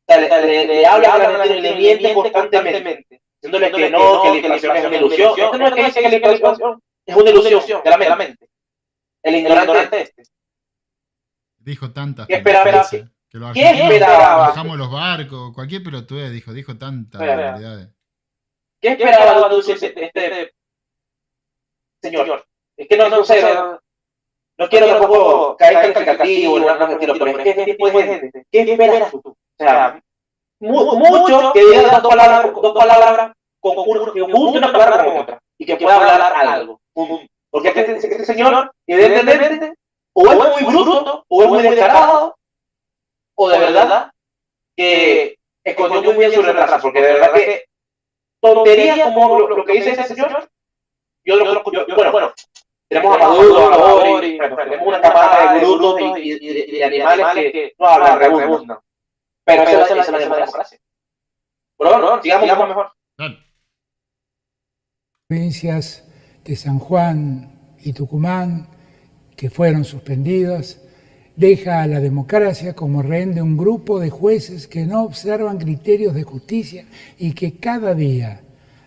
le habla a la Argentina y le miente constantemente, diciéndole que no, que la inflación es una ilusión. Esto no es que dice que la inflación es una ilusión de la mente. El ignorante este. Dijo tantas ¿Qué esperaba? que lo bajamos los barcos, cualquier pelotudez dijo tantas barbaridades. ¿Qué esperaba tú este señor? Es que no sé, no quiero tampoco caer calificativo, pero es que este tipo de gente, ¿qué esperas tú? O sea, mucho que diga dos palabras que junte una palabra con otra y que pueda hablar algo. Porque este señor, evidentemente, o es muy bruto, o es muy descarado, o de verdad que escondió muy bien su retraso, porque de verdad que tonterías como lo que dice ese señor, bueno, tenemos a Maduro, a Bori, tenemos una camada de brutos y de animales que no hablan, rebuznan. Pero esa es la democracia. Pero sigamos mejor. Provincias de San Juan y Tucumán, que fueron suspendidas, deja a la democracia como rehén de un grupo de jueces que no observan criterios de justicia y que cada día,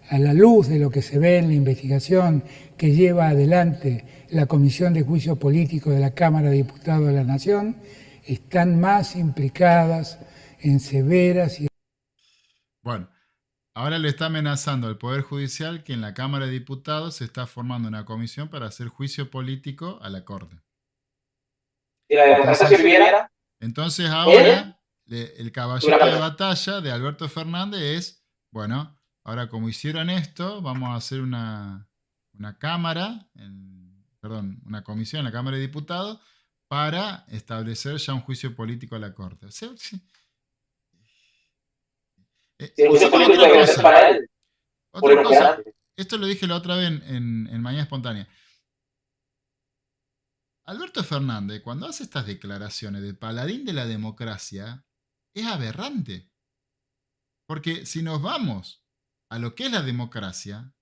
a la luz de lo que se ve en la investigación que lleva adelante la Comisión de Juicio Político de la Cámara de Diputados de la Nación, están más implicadas en severas y... Bueno, ahora le está amenazando al Poder Judicial que en la Cámara de Diputados se está formando una comisión para hacer juicio político a la Corte. Si la democracia sirviera... Entonces ahora el caballito de batalla de Alberto Fernández es, bueno, ahora como hicieron esto, vamos a hacer una comisión en la Cámara de Diputados para establecer ya un juicio político a la Corte. O sea, el juicio político es para él. Otra cosa, Esto lo dije la otra vez en Mañana Espontánea. Alberto Fernández, cuando hace estas declaraciones de paladín de la democracia, es aberrante. Porque si nos vamos a lo que es la democracia,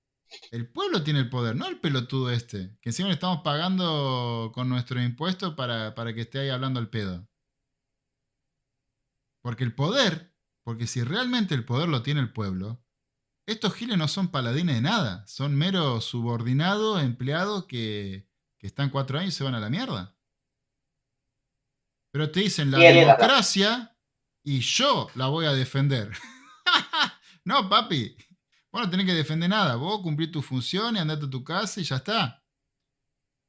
el pueblo tiene el poder, no el pelotudo este, que encima le estamos pagando con nuestro impuesto para que esté ahí hablando al pedo. Porque el poder, porque si realmente el poder lo tiene el pueblo, estos giles no son paladines de nada, son meros subordinados, empleados que están 4 años y se van a la mierda. Pero te dicen la democracia y yo la voy a defender. No, papi, vos no tenés que defender nada, vos cumplís tus funciones, andate a tu casa y ya está.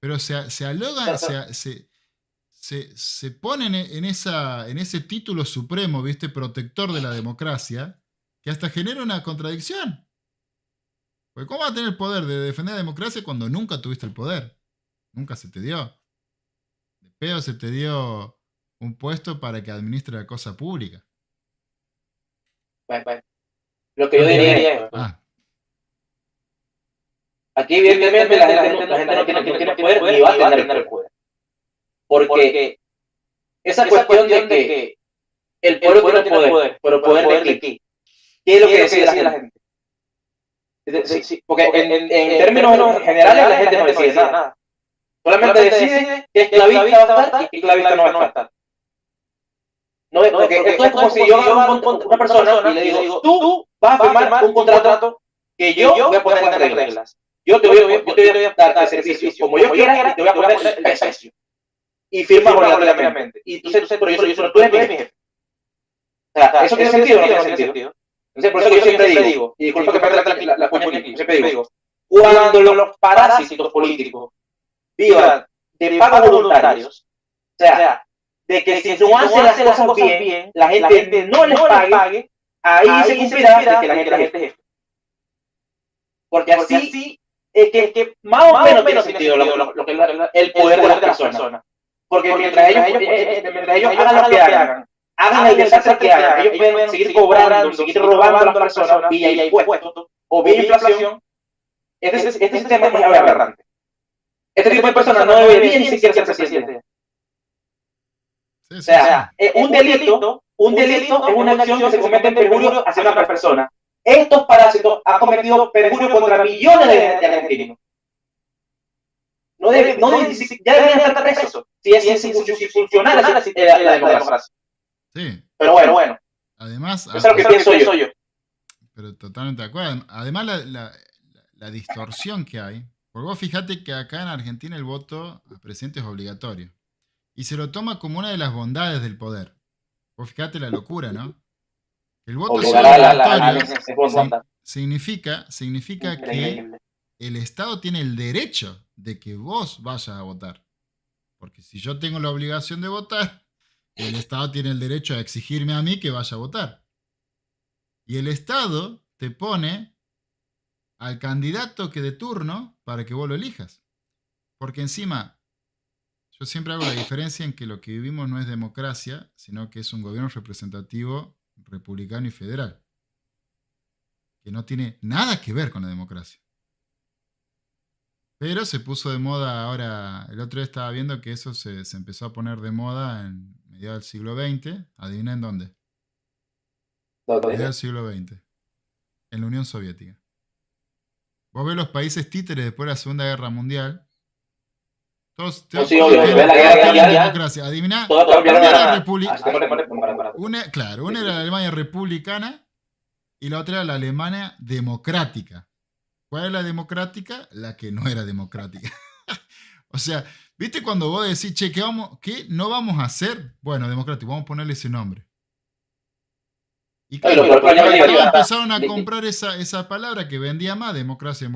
Pero se alogan, se ponen en ese título supremo, ¿viste? Protector de la democracia, que hasta genera una contradicción. Porque ¿cómo vas a tener el poder de defender la democracia cuando nunca tuviste el poder? Nunca se te dio. De pedo se te dio un puesto para que administre la cosa pública. Bueno. Lo que yo diría es, aquí evidentemente la gente no tiene poder ni va a tener el poder. Porque esa cuestión de que el pueblo tiene poder, pero el poder de qué? ¿Qué es lo que decide la gente? Porque en términos generales la gente no decide nada. Solamente decide qué esclavista va a estar y qué esclavista no va a estar. No, porque esto es como si yo hago una persona y le digo, tú vas a firmar un contrato que yo voy a poner las reglas. Yo te voy a dar el servicio como yo quiera y te voy a poner el precio. Y firmas obligatoriamente. Y tú eres mi jefe. O sea, ¿eso tiene sentido o no tiene sentido? Entonces, por eso que yo siempre digo, y disculpa que perdga la cuña aquí, siempre digo, cuando los parásitos políticos vivan de pagos voluntarios, o sea, de que si no hacen las cosas bien, la gente no les pague, ahí se cumplirá de que la gente es jefe. Porque así es que más o menos tiene sentido lo que es el poder de las personas. Porque mientras ellos hagan lo que hagan el desastre que hagan, ellos pueden seguir cobrando, seguir robando a las personas vía impuestos o vía inflación. Este sistema es aberrante. Este tipo de personas no deberían ni siquiera ser presidente. O sea, un delito es una acción que se comete en perjurio hacia una persona. Estos parásitos han cometido perjurio contra millones de argentinos. Ya deberían estar presos si funcionara la democracia. Sí. Pero bueno. Además, eso es lo que pienso yo. Pero totalmente de acuerdo. Además, la distorsión que hay. Porque vos fijate que acá en Argentina el voto a presidente es obligatorio. Y se lo toma como una de las bondades del poder. Vos fijate la locura, ¿no? El voto obligatorio significa que el Estado tiene el derecho de que vos vayas a votar. Porque si yo tengo la obligación de votar, el Estado tiene el derecho a exigirme a mí que vaya a votar. Y el Estado te pone al candidato que de turno para que vos lo elijas. Porque encima, yo siempre hago la diferencia en que lo que vivimos no es democracia, sino que es un gobierno representativo republicano y federal. Que no tiene nada que ver con la democracia. Pero se puso de moda ahora, el otro día estaba viendo que eso se empezó a poner de moda en mediados del siglo XX. Adivina en dónde. Mediados del siglo XX. En la Unión Soviética. Vos ves los países títeres después de la Segunda Guerra Mundial. Todos democracia. Adivina. Una era la Alemania republicana y la otra era la Alemania democrática. ¿Cuál era la democrática? La que no era democrática. O sea, ¿viste cuando vos decís, che, ¿qué no vamos a hacer? Bueno, democrático, vamos a ponerle ese nombre. Y claro, empezaron a comprar esa palabra que vendía más, democracia,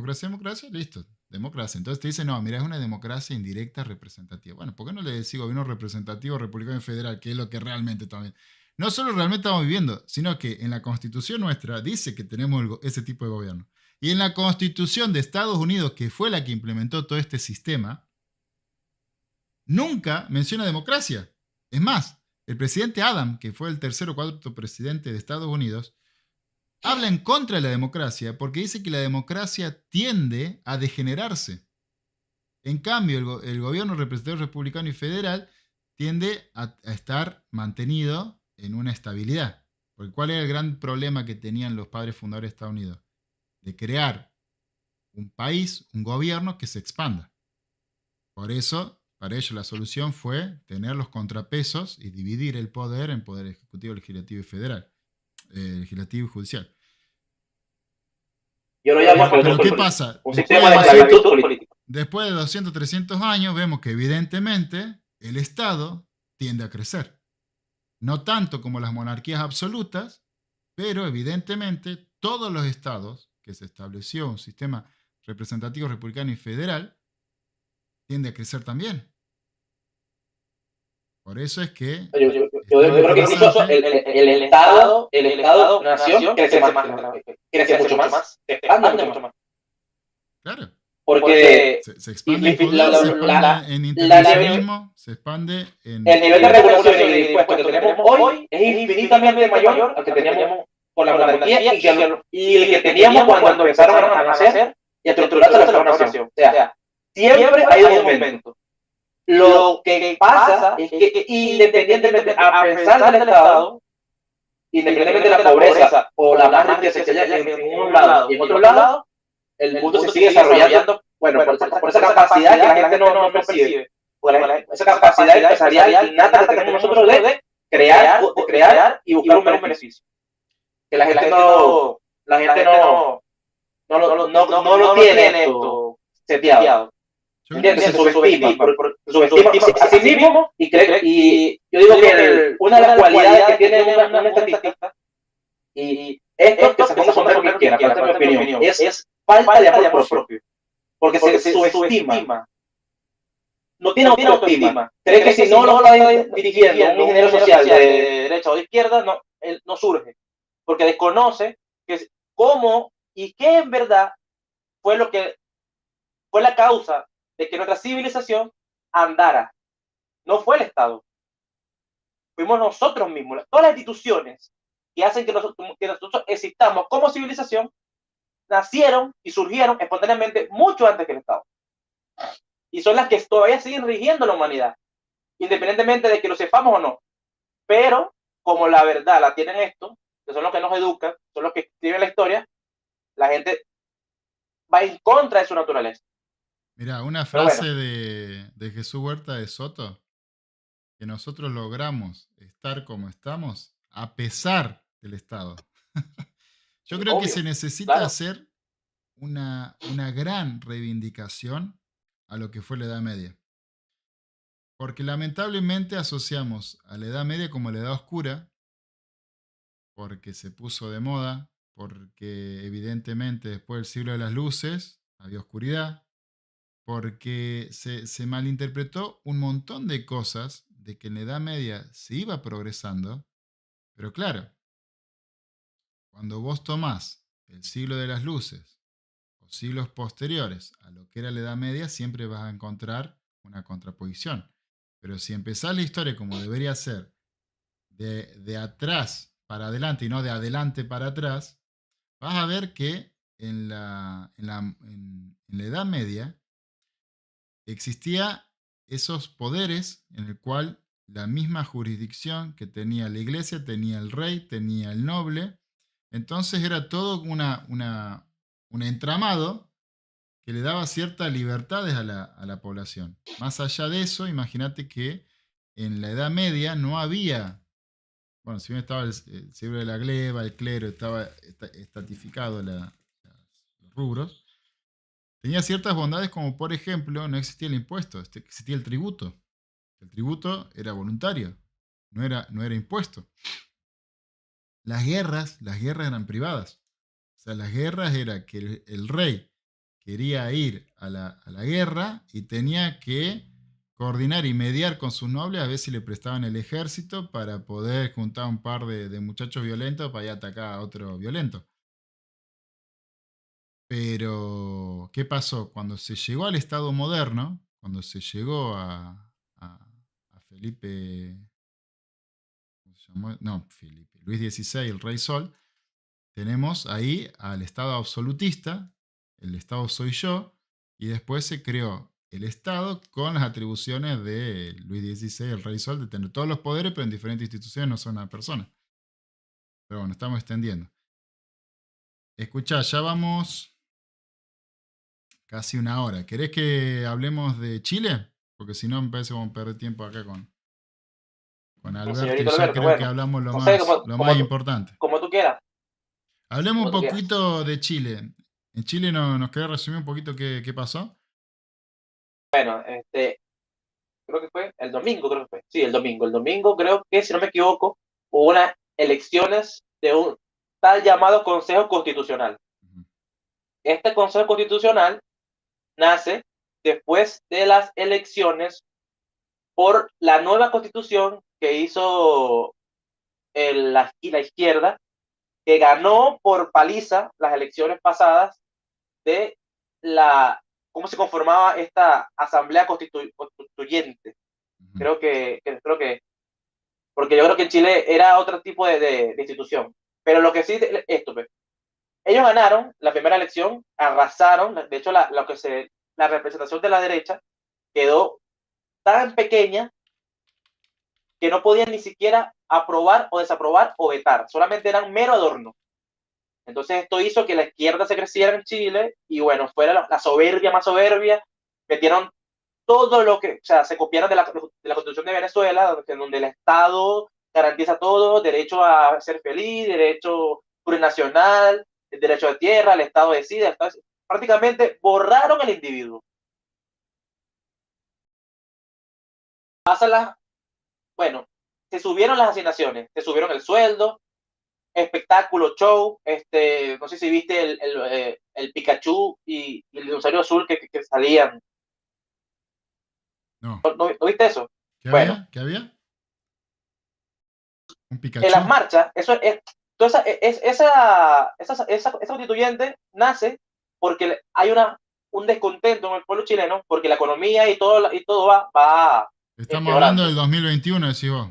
listo, democracia. Entonces te dicen, no, mira, es una democracia indirecta representativa. Bueno, ¿por qué no le decís gobierno representativo republicano y federal, que es lo que realmente estamos viviendo? No solo realmente estamos viviendo, sino que en la Constitución nuestra dice que tenemos ese tipo de gobierno. Y en la Constitución de Estados Unidos, que fue la que implementó todo este sistema, nunca menciona democracia. Es más, el presidente Adam, que fue el tercer o cuarto presidente de Estados Unidos, habla en contra de la democracia porque dice que la democracia tiende a degenerarse. En cambio, el gobierno representativo republicano y federal tiende a estar mantenido en una estabilidad. Porque ¿cuál era el gran problema que tenían los padres fundadores de Estados Unidos? De crear un país, un gobierno que se expanda. Por eso, para ello la solución fue tener los contrapesos y dividir el poder en poder ejecutivo, legislativo y federal, legislativo y judicial. Yo lo llamo pero ¿qué pasa? un sistema de esclavitud política. Después de 200, 300 años vemos que evidentemente el Estado tiende a crecer. No tanto como las monarquías absolutas, pero evidentemente todos los estados que se estableció un sistema representativo republicano y federal tiende a crecer también. Por eso es que yo creo que incluso el Estado-nación crece mucho más, se expande mucho más. Claro. Porque se expande en poder, se expande en intervencionismo, se expande en... El nivel de regulación y de impuestos que tenemos hoy es infinitamente mayor al que teníamos con la monarquía y el que teníamos cuando empezaron a nacer y a estructurarse la Estado-nación. O sea, siempre hay un aumento. Lo que pasa es que independientemente, a pesar del Estado, independientemente de la pobreza o la más riqueza que haya en un lado y en otro lado, el mundo se sigue desarrollando, bueno, por esa capacidad que la gente no percibe, esa capacidad empresarial innata que tenemos nosotros de crear y buscar un beneficio. Que la gente no lo tiene esto seteado. ¿Entiendes? Se subestima a sí mismo y yo digo que una de las cualidades que tiene un estatista, y esto que se ponga sombrero que quiera, para mi opinión, es falta de amor propio. Porque se subestima. No tiene autoestima. Cree que si no lo está dirigiendo un ingeniero social de derecha o de izquierda, él no surge. Porque desconoce cómo y qué en verdad fue la causa de que nuestra civilización andara. No fue el Estado. Fuimos nosotros mismos. Todas las instituciones que hacen que nosotros existamos como civilización nacieron y surgieron espontáneamente mucho antes que el Estado. Y son las que todavía siguen rigiendo la humanidad, independientemente de que lo sepamos o no. Pero, como la verdad la tienen estos, que son los que nos educan, son los que escriben la historia, la gente va en contra de su naturaleza. Mira, una frase de Jesús Huerta de Soto, que nosotros logramos estar como estamos a pesar del Estado. Yo creo que se necesita hacer una gran reivindicación a lo que fue la Edad Media. Porque lamentablemente asociamos a la Edad Media como la Edad Oscura, porque se puso de moda, porque evidentemente después del siglo de las luces había oscuridad, porque se malinterpretó un montón de cosas de que en la Edad Media se iba progresando, pero claro, cuando vos tomás el siglo de las luces o siglos posteriores a lo que era la Edad Media, siempre vas a encontrar una contraposición. Pero si empezás la historia como debería ser, de atrás para adelante y no de adelante para atrás, vas a ver que en la Edad Media existía esos poderes en el cual la misma jurisdicción que tenía la iglesia, tenía el rey, tenía el noble. Entonces era todo un entramado que le daba ciertas libertades a la población. Más allá de eso, imagínate que en la Edad Media no había, bueno, si bien estaba el siglo de la gleba, el clero, estaba estatificado los rubros, tenía ciertas bondades como, por ejemplo, no existía el impuesto, existía el tributo. El tributo era voluntario, no era impuesto. Las guerras eran privadas. O sea, las guerras era que el rey quería ir a la guerra y tenía que coordinar y mediar con sus nobles a ver si le prestaban el ejército para poder juntar un par de muchachos violentos para ir a atacar a otro violento. Pero, ¿qué pasó? Cuando se llegó al Estado moderno, cuando se llegó a Felipe, ¿cómo se llamó? No, Luis XVI, el Rey Sol, tenemos ahí al Estado absolutista, el Estado soy yo, y después se creó el Estado con las atribuciones de Luis XVI, el Rey Sol, de tener todos los poderes, pero en diferentes instituciones, no son una persona. Pero bueno, estamos extendiendo. Escuchá, ya vamos casi una hora. ¿Querés que hablemos de Chile? Porque si no, me parece que vamos a perder tiempo acá con Alberto. Señorito Y ya Alberto, creo que bueno, hablamos no sé, lo más importante. como tú quieras. Hablemos un Como tú quieras. poquito de Chile. En Chile nos querés resumir un poquito qué pasó. Bueno, creo que fue el domingo, creo que fue. Sí, el domingo. El domingo creo que, si no me equivoco, hubo unas elecciones de un tal llamado Consejo Constitucional. Ujú. Este Consejo Constitucional nace después de las elecciones por la nueva constitución que hizo la izquierda, que ganó por paliza las elecciones pasadas de cómo se conformaba esta asamblea constituyente. Ujú. Creo que, porque yo creo que en Chile era otro tipo de institución. Pero lo que sí, pues, ellos ganaron la primera elección, arrasaron, de hecho la representación de la derecha quedó tan pequeña que no podían ni siquiera aprobar o desaprobar o vetar, solamente eran mero adorno. Entonces esto hizo que la izquierda se creciera en Chile y bueno, fuera la soberbia más soberbia, metieron todo lo que, o sea, se copiaron de la Constitución de Venezuela, donde el Estado garantiza todo, derecho a ser feliz, derecho plurinacional, el derecho de tierra, el Estado decide, prácticamente borraron el individuo. Pásala, bueno, se subieron las asignaciones, se subieron el sueldo, espectáculo, show, no sé si viste el Pikachu y el dinosaurio azul que salían. No. ¿No viste eso? ¿Qué Bueno, había? ¿Qué había? ¿Un en Pikachu? las marchas, eso es, toda esa constituyente nace porque hay un descontento en el pueblo chileno, porque la economía y todo va Estamos hablando del empeorando. 2021, decís vos.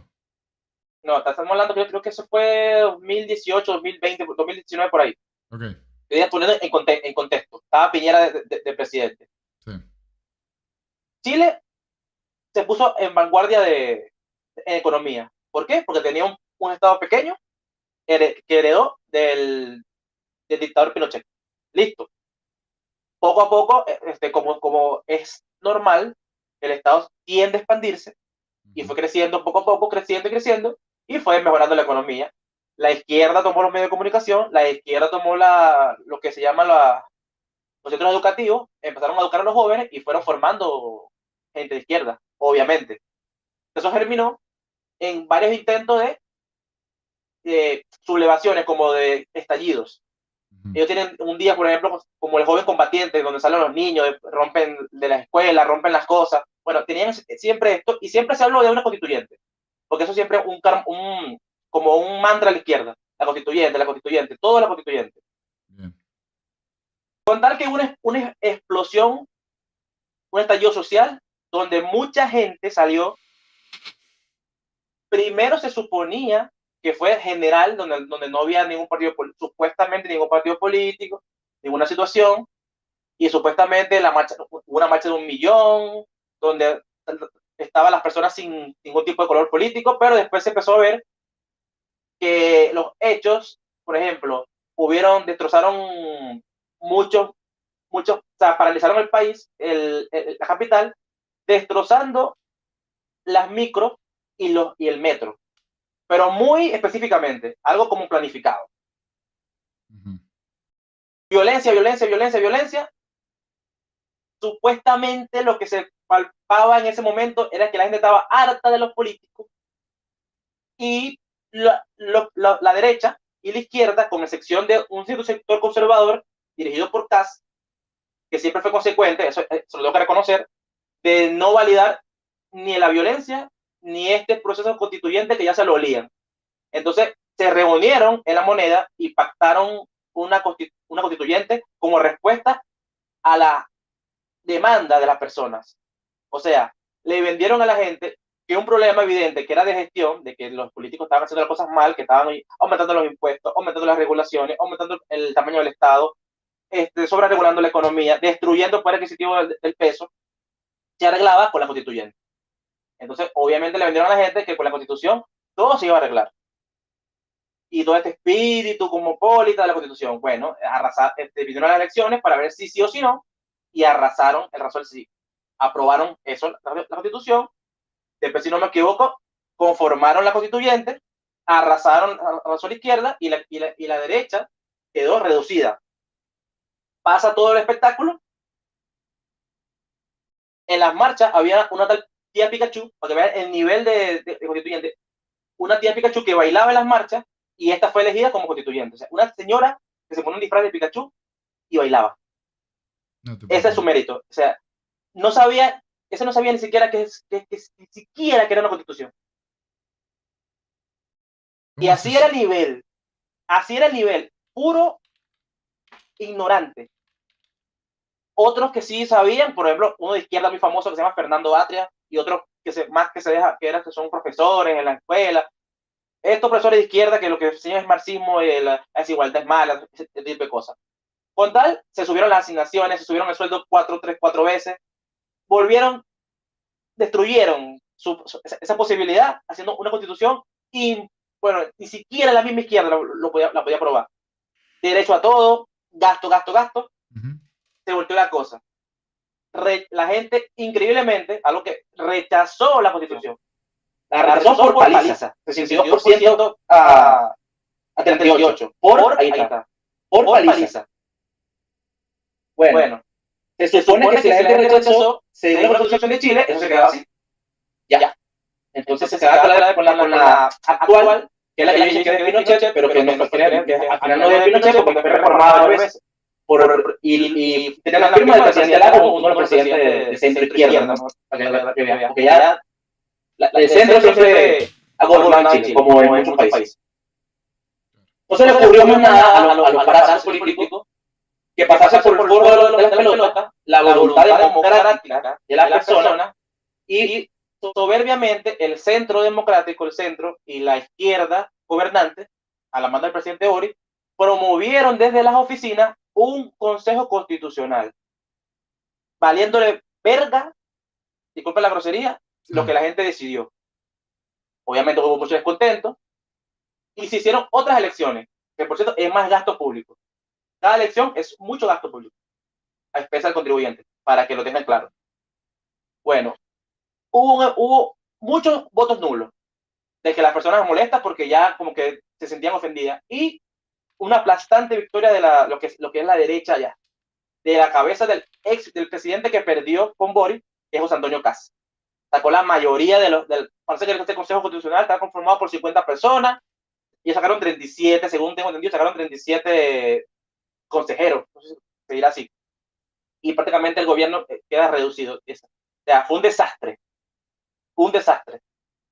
No, estamos hablando, yo creo que eso fue 2018, 2020, 2019, por ahí. Ok, Estoy poniendo en contexto. Estaba Piñera de presidente. sí. Chile se puso en vanguardia en economía. ¿Por qué? Porque tenía un Estado pequeño que heredó del dictador Pinochet. Listo. Poco a poco, como es normal, el Estado tiende a expandirse y Ujú. fue creciendo poco a poco, creciendo y creciendo, y fue mejorando la economía. La izquierda tomó los medios de comunicación, la izquierda tomó lo que se llama los centros educativos, empezaron a educar a los jóvenes y fueron formando gente de izquierda, obviamente. Eso germinó en varios intentos de sublevaciones, como de estallidos. Ujú. Ellos tienen un día, por ejemplo, como el joven combatiente, donde salen los niños, rompen de las escuelas, rompen las cosas. Bueno, tenían siempre esto y siempre se habló de una constituyente, porque eso siempre como un mantra a la izquierda. La constituyente, todo la constituyente. Bien. Con tal que una explosión, un estallido social, donde mucha gente salió. Primero se suponía que fue general, donde no había ningún partido, supuestamente ningún partido político, ninguna situación, y supuestamente una marcha de 1 millón, donde estaban las personas sin ningún tipo de color político, pero después se empezó a ver que los hechos, por ejemplo, destrozaron muchos, o sea, paralizaron el país, la capital, destrozando las micros y el metro, pero muy específicamente, algo como planificado. Ujú. Violencia, violencia, violencia, violencia. Supuestamente lo que se palpaba en ese momento era que la gente estaba harta de los políticos y la derecha y la izquierda, con excepción de un cierto sector conservador dirigido por Kass, que siempre fue consecuente, eso lo tengo que reconocer, de no validar ni la violencia ni este proceso constituyente que ya se lo olían. Entonces se reunieron en la Moneda y pactaron una constituyente como respuesta a la demanda de las personas. O sea, le vendieron a la gente que un problema evidente que era de gestión, de que los políticos estaban haciendo las cosas mal, que estaban aumentando los impuestos, aumentando las regulaciones, aumentando el tamaño del Estado, sobreregulando la economía, destruyendo el poder adquisitivo del peso, se arreglaba con la constituyente. Entonces, obviamente le vendieron a la gente que con la constitución todo se iba a arreglar. Y todo este espíritu cosmopolita de la constitución, bueno, vinieron a las elecciones para ver si sí o si no, y arrasaron el sí. Aprobaron eso, la constitución. Después, si no me equivoco, conformaron la constituyente, arrasó la izquierda y la derecha quedó reducida. Pasa todo el espectáculo. En las marchas había una tal tía Pikachu, para que vean el nivel de constituyente, una tía Pikachu que bailaba en las marchas y esta fue elegida como constituyente. O sea, una señora que se pone un disfraz de Pikachu y bailaba. No Ese es su mérito. O sea, no sabía ni siquiera que era una constitución. Y así era el nivel, puro ignorante. Otros que sí sabían, por ejemplo, uno de izquierda muy famoso que se llama Fernando Atria, y otros que son profesores en la escuela. Estos profesores de izquierda que lo que enseñan es marxismo, la desigualdad es mala, ese tipo de cosas. Con tal, se subieron las asignaciones, se subieron el sueldo 4 veces, destruyeron esa posibilidad haciendo una constitución y, bueno, ni siquiera la misma izquierda la podía aprobar. Derecho a todo, gasto. Se volteó la cosa. La gente, increíblemente, algo que rechazó la constitución. La rechazó por paliza, 62% a 38%. Ahí está. Por paliza. Bueno, se supone que si la gente rechazó, según la Constitución de Chile, eso se quedaba así. Ya. Entonces se quedaba con la actual, que es la que yo dije que es de Pinochet, pero que no fue que al final no es de Pinochet porque fue reformada varias veces. Y tenía la firma del presidente Lago, uno de los presidentes de centro izquierda, porque ya el centro siempre ha gobernado en Chile, como en muchos países. No se le ocurrió más nada a los parásitos políticos que pasase por el foro de la pelota la voluntad democrática de la persona y soberbiamente el centro democrático, el centro y la izquierda gobernante, a la mano del presidente Boric, promovieron desde las oficinas un consejo constitucional, valiéndole verga, disculpen la grosería, lo que la gente decidió. Obviamente hubo mucho descontento y se hicieron otras elecciones, que por cierto es más gasto público. Cada elección es mucho gasto público a expensas del contribuyente, para que lo tengan claro. Bueno, hubo muchos votos nulos, de que las personas molestas porque ya como que se sentían ofendidas, y una aplastante victoria de lo que es la derecha ya, de la cabeza del presidente que perdió con Boric, que es José Antonio Kast. Sacó la mayoría parece que este Consejo Constitucional está conformado por 50 personas, y sacaron 37, según tengo entendido, sacaron 37 consejeros, no sé si se dirá así. Y prácticamente el gobierno queda reducido. O sea, fue un desastre.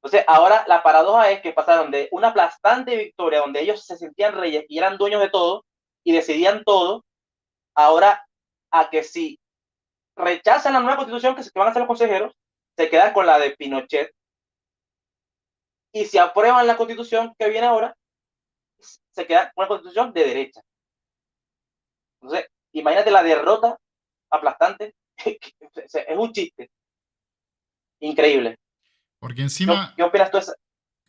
Entonces, ahora la paradoja es que pasaron de una aplastante victoria donde ellos se sentían reyes y eran dueños de todo y decidían todo, ahora a que si rechazan la nueva constitución que van a hacer los consejeros, se quedan con la de Pinochet. Y si aprueban la constitución que viene ahora, se queda con una constitución de derecha. Entonces, imagínate la derrota aplastante. Es un chiste. Increíble. Porque encima, ¿Qué opinas tú de eso?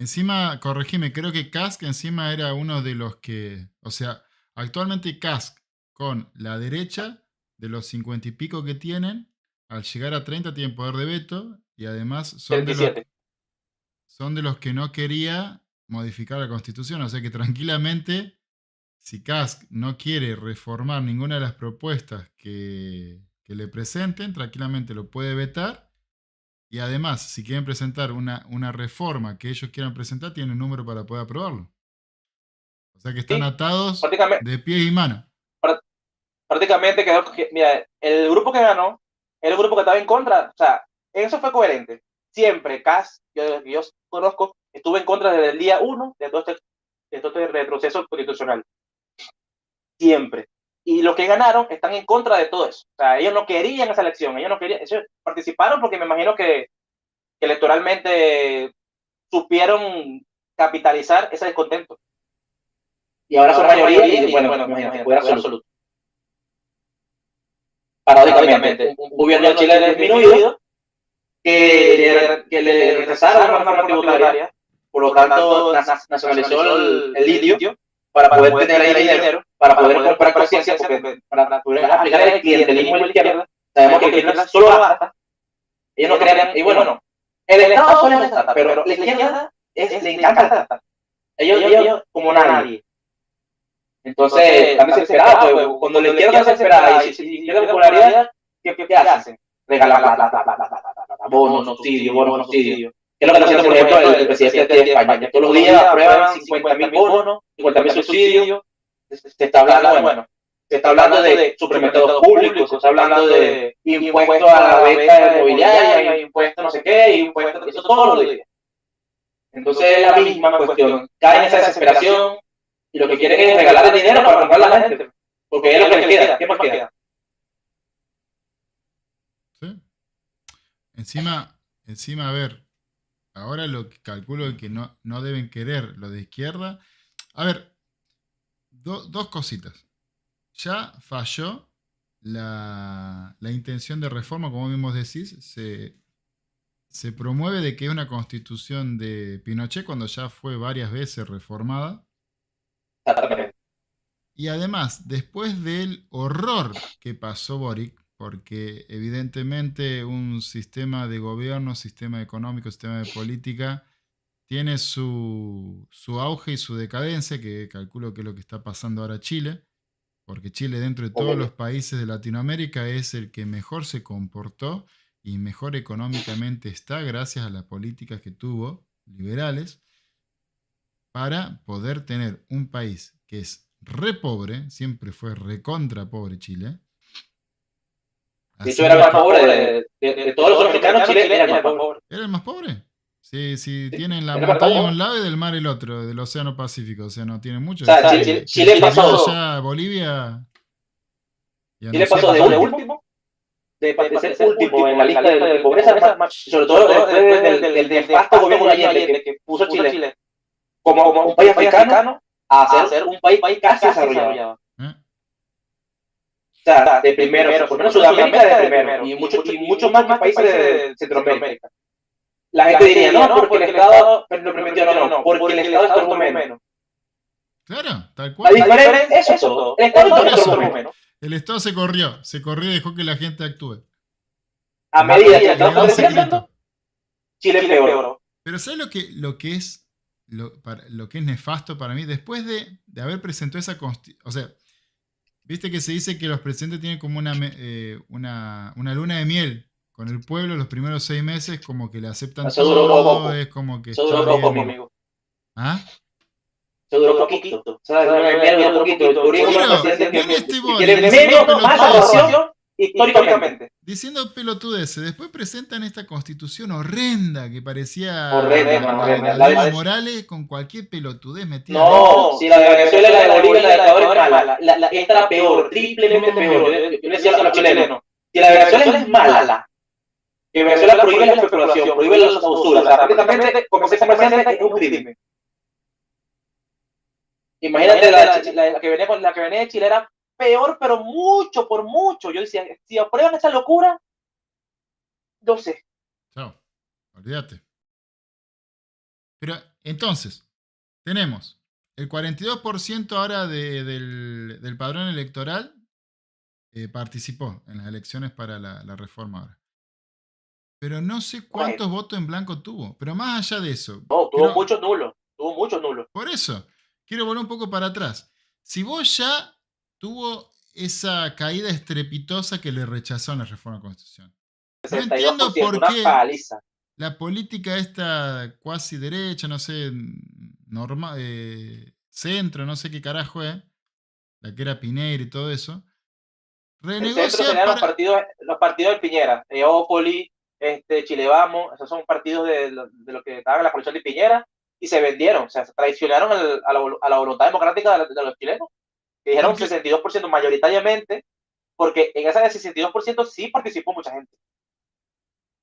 encima, corregime, creo que Kask encima era uno de los que, o sea, actualmente Kask con la derecha de los 50 y pico que tienen, al llegar a 30 tienen poder de veto y además son de los que no quería modificar la constitución, o sea que tranquilamente, si Kask no quiere reformar ninguna de las propuestas que le presenten, tranquilamente lo puede vetar. Y además, si quieren presentar una reforma que ellos quieran presentar, tienen un número para poder aprobarlo. O sea que están atados de pie y mano. Prácticamente quedó. Mira, el grupo que ganó era el grupo que estaba en contra. O sea, eso fue coherente. Siempre, Kast, yo conozco, estuve en contra desde el día 1 de todo este retroceso constitucional. Siempre. Y los que ganaron están en contra de todo eso. O sea, ellos no querían esa elección, ellos participaron porque me imagino que electoralmente supieron capitalizar ese descontento. Y ahora son mayoría y, bueno, imagínate, poder absoluto. Paradójicamente, un gobierno de Chile disminuido que le rechazaron la reforma tributaria, por lo tanto nacionalizó el litio para poder tener ahí dinero, para poder comprar conciencia, porque para poder aplicar el clientelismo de la izquierda, sabemos que la izquierda solo gasta, ellos no crean, y bueno, el Estado solo gasta, pero la izquierda le encanta gastar. Ellos como nadie. Entonces, están desesperados, pues, cuando la izquierda está desesperada y si tiene popularidad, ¿qué hacen? Regalar bonos, subsidio. ¿Qué es lo que está haciendo, por ejemplo, el presidente de España? Que todos los días aprueban 50.000 bonos, 50.000 subsidios. Se está hablando, bueno, se está hablando de supermercados públicos, se está hablando de impuestos a la venta inmobiliaria, impuestos no sé qué, impuestos, eso todos los días. Entonces es la misma cuestión, caen en esa desesperación y lo que quieren es regalar el dinero para comprar a la gente, porque es lo que les queda. ¿Qué más queda? ¿Sí? Encima, a ver, ahora lo que calculo que no deben querer lo de izquierda. A ver, dos cositas. Ya falló la intención de reforma, como mismos decís, se promueve de que es una constitución de Pinochet cuando ya fue varias veces reformada. Exactamente. Y además, después del horror que pasó Boric, porque evidentemente un sistema de gobierno, sistema económico, sistema de política, tiene su auge y su decadencia, que calculo que es lo que está pasando ahora Chile, porque Chile dentro de todos los países de Latinoamérica es el que mejor se comportó y mejor económicamente está gracias a las políticas que tuvo, liberales, para poder tener un país que es re pobre, siempre fue recontra pobre Chile. De hecho, era el más pobre de todos los americanos, Chile era el más pobre. ¿Era el más pobre? Sí, tienen la montaña a un lado y del mar el otro, del Océano Pacífico, o sea, no tiene mucho. O sea, Chile pasó ya Bolivia. Chile pasó de último, de ser último en la lista de pobreza, sobre todo después del nefasto gobierno de Allende que puso Chile como un país africano a ser un país casi desarrollado. O sea, de primero, por lo menos Sudamérica de primero, y mucho más que países de Centroamérica. La gente diría, no, porque el Estado lo permitió, no, porque el Estado estorbó menos. Claro, tal cual. La diferencia es eso, el Estado estorbó menos. El Estado se corrió y dejó que la gente actúe. A medida que el Estado fue creciendo, Chile empeoró. Pero ¿sabes lo que es nefasto para mí? Después de haber presentado esa constitución, o sea, viste que se dice que los presidentes tienen como una luna de miel con el pueblo los primeros 6 meses, como que le aceptan todo, es como que eso duró poco, amigo. ¿Ah? Eso duró poquito. O sea, duró poquito. Más aprobación históricamente. Diciendo pelotudeces, después presentan esta constitución horrenda que parecía horrenda. La de Morales con cualquier pelotudez metida. No, si la de Venezuela, la de Bolivia, la de Ecuador es mala. Esta era peor, triplemente peor. Yo le decía a los chilenos, si la de Venezuela es mala, que Venezuela prohíbe la especulación, prohíbe la usura, o sea, prácticamente como se comerciante es un crimen. Imagínate la que venía de Chile era peor, pero por mucho. Yo decía, si aprueban esa locura, no sé. Chao, olvídate. Pero entonces, tenemos el 42% ahora del padrón electoral participó en las elecciones para la reforma ahora. Pero no sé cuántos votos en blanco tuvo. Pero más allá de eso. No, tuvo muchos nulos. Por eso, quiero volver un poco para atrás. Si vos ya tuvo esa caída estrepitosa que le rechazó en la reforma constitucional. No entiendo por qué la política esta cuasi derecha, no sé, centro, no sé qué carajo es, la que era Piñera y todo eso, renegocia. El centro serían los partidos de Piñera, Eópoli, Chile Vamos, esos son partidos de lo que estaban en la coalición de Piñera y se vendieron, o sea, se traicionaron a la voluntad democrática de los chilenos, que dijeron 62% mayoritariamente, porque en ese 62% sí participó mucha gente.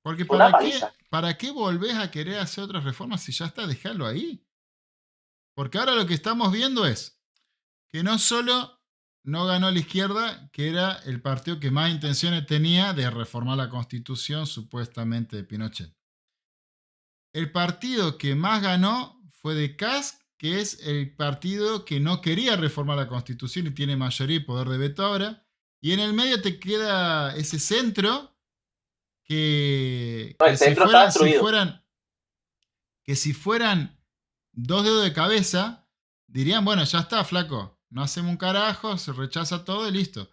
Porque Fue una paliza. ¿para qué volvés a querer hacer otras reformas si ya está? Dejalo ahí. Porque ahora lo que estamos viendo es que no solo no ganó la izquierda, que era el partido que más intenciones tenía de reformar la Constitución supuestamente de Pinochet. El partido que más ganó fue de Kast, que es el partido que no quería reformar la Constitución y tiene mayoría y poder de veto ahora. Y en el medio te queda ese centro No, el centro está destruido. que si fueran dos dedos de cabeza, dirían, bueno, ya está, flaco, no hacemos un carajo, se rechaza todo y listo.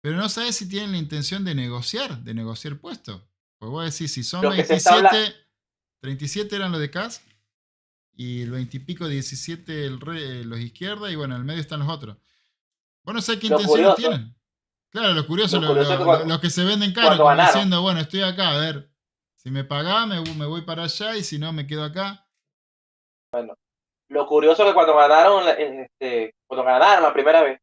Pero no sabes si tienen la intención de negociar puestos. Pues vos decís, si son Lo que se está 27, 37 eran los de Kast, y el 20 y pico, 17 los izquierda, y bueno, en el medio están los otros. Vos no sabés qué intenciones tienen. Claro, lo curioso, los que se venden caro, como diciendo, bueno, estoy acá, a ver, si me pagás me voy para allá y si no me quedo acá. Bueno, lo curioso es que cuando ganaron la primera vez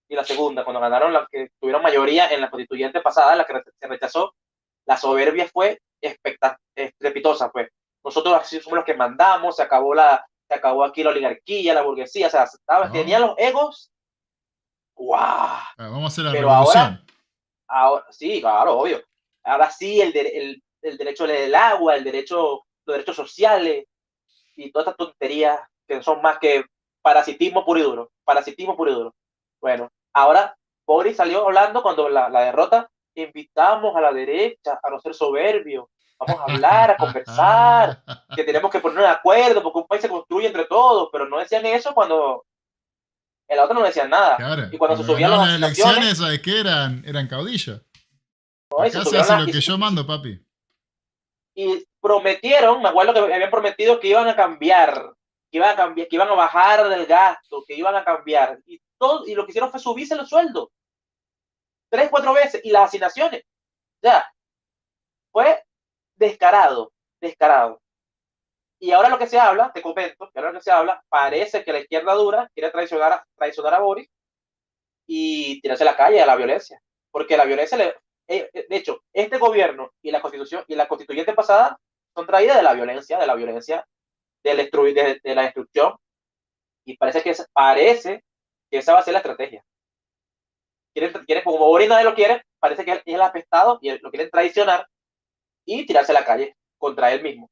y la segunda, cuando ganaron la que tuvieron mayoría en la constituyente pasada, la que se rechazó, la soberbia fue estrepitosa, pues. Nosotros así somos los que mandamos, se acabó aquí la oligarquía, la burguesía, o sea, tenían los egos. ¡Guau! Vamos a hacer la Pero revolución. ahora, sí, claro, obvio. Ahora sí, el derecho del agua, los derechos sociales y todas estas tonterías que son más que parasitismo puro y duro. Parasitismo puro y duro. Bueno, ahora Boris salió hablando cuando la derrota, invitamos a la derecha a no ser soberbio. Vamos a hablar, a conversar, que tenemos que ponernos de acuerdo porque un país se construye entre todos, pero no decían eso cuando el otro no decían nada. Claro, Y cuando se subían las elecciones, ¿sabes qué? Eran caudillos. No, acá se hace lo que yo mando, papi. Y prometieron, me acuerdo que habían prometido que iban a cambiar, que iban a bajar del gasto, que iban a cambiar. Y lo que hicieron fue subirse los sueldos 3, 4 veces y las asignaciones. O sea, fue descarado. Y ahora lo que se habla, te comento, que ahora lo que se habla, parece que la izquierda dura quiere traicionar a Boris y tirarse a la calle a la violencia. Porque la violencia, de hecho, este gobierno y la constitución y la constituyente pasada son traídas de la violencia, de la destrucción, y parece que esa va a ser la estrategia. Quieren como Boris nadie lo quiere, parece que es el apestado y lo quieren traicionar y tirarse a la calle contra él mismo.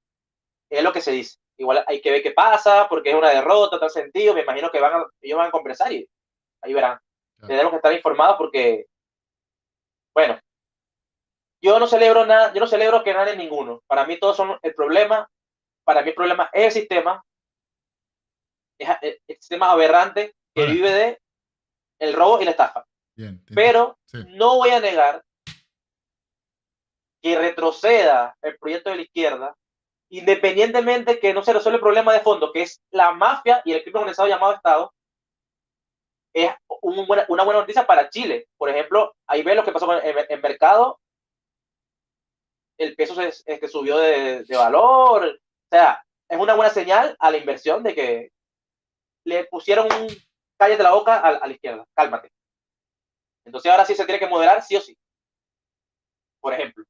Es lo que se dice. Igual hay que ver qué pasa, porque es una derrota, tal sentido. Me imagino que ellos van a conversar y ahí verán. Claro. Tenemos que estar informados porque, bueno, yo no celebro que gane ninguno. Para mí todos son el problema. Para mí el problema es el sistema. Es el sistema aberrante que vive de el robo y la estafa. Bien, pero sí, no voy a negar que retroceda el proyecto de la izquierda, independientemente que no se resuelve el problema de fondo, que es la mafia y el crimen organizado llamado Estado. Es una buena noticia para Chile. Por ejemplo, ahí ves lo que pasó en el mercado. El peso se subió de valor. O sea, es una buena señal a la inversión de que le pusieron cállate la boca a la izquierda. Cálmate. Entonces ahora sí se tiene que moderar, sí o sí. Por ejemplo.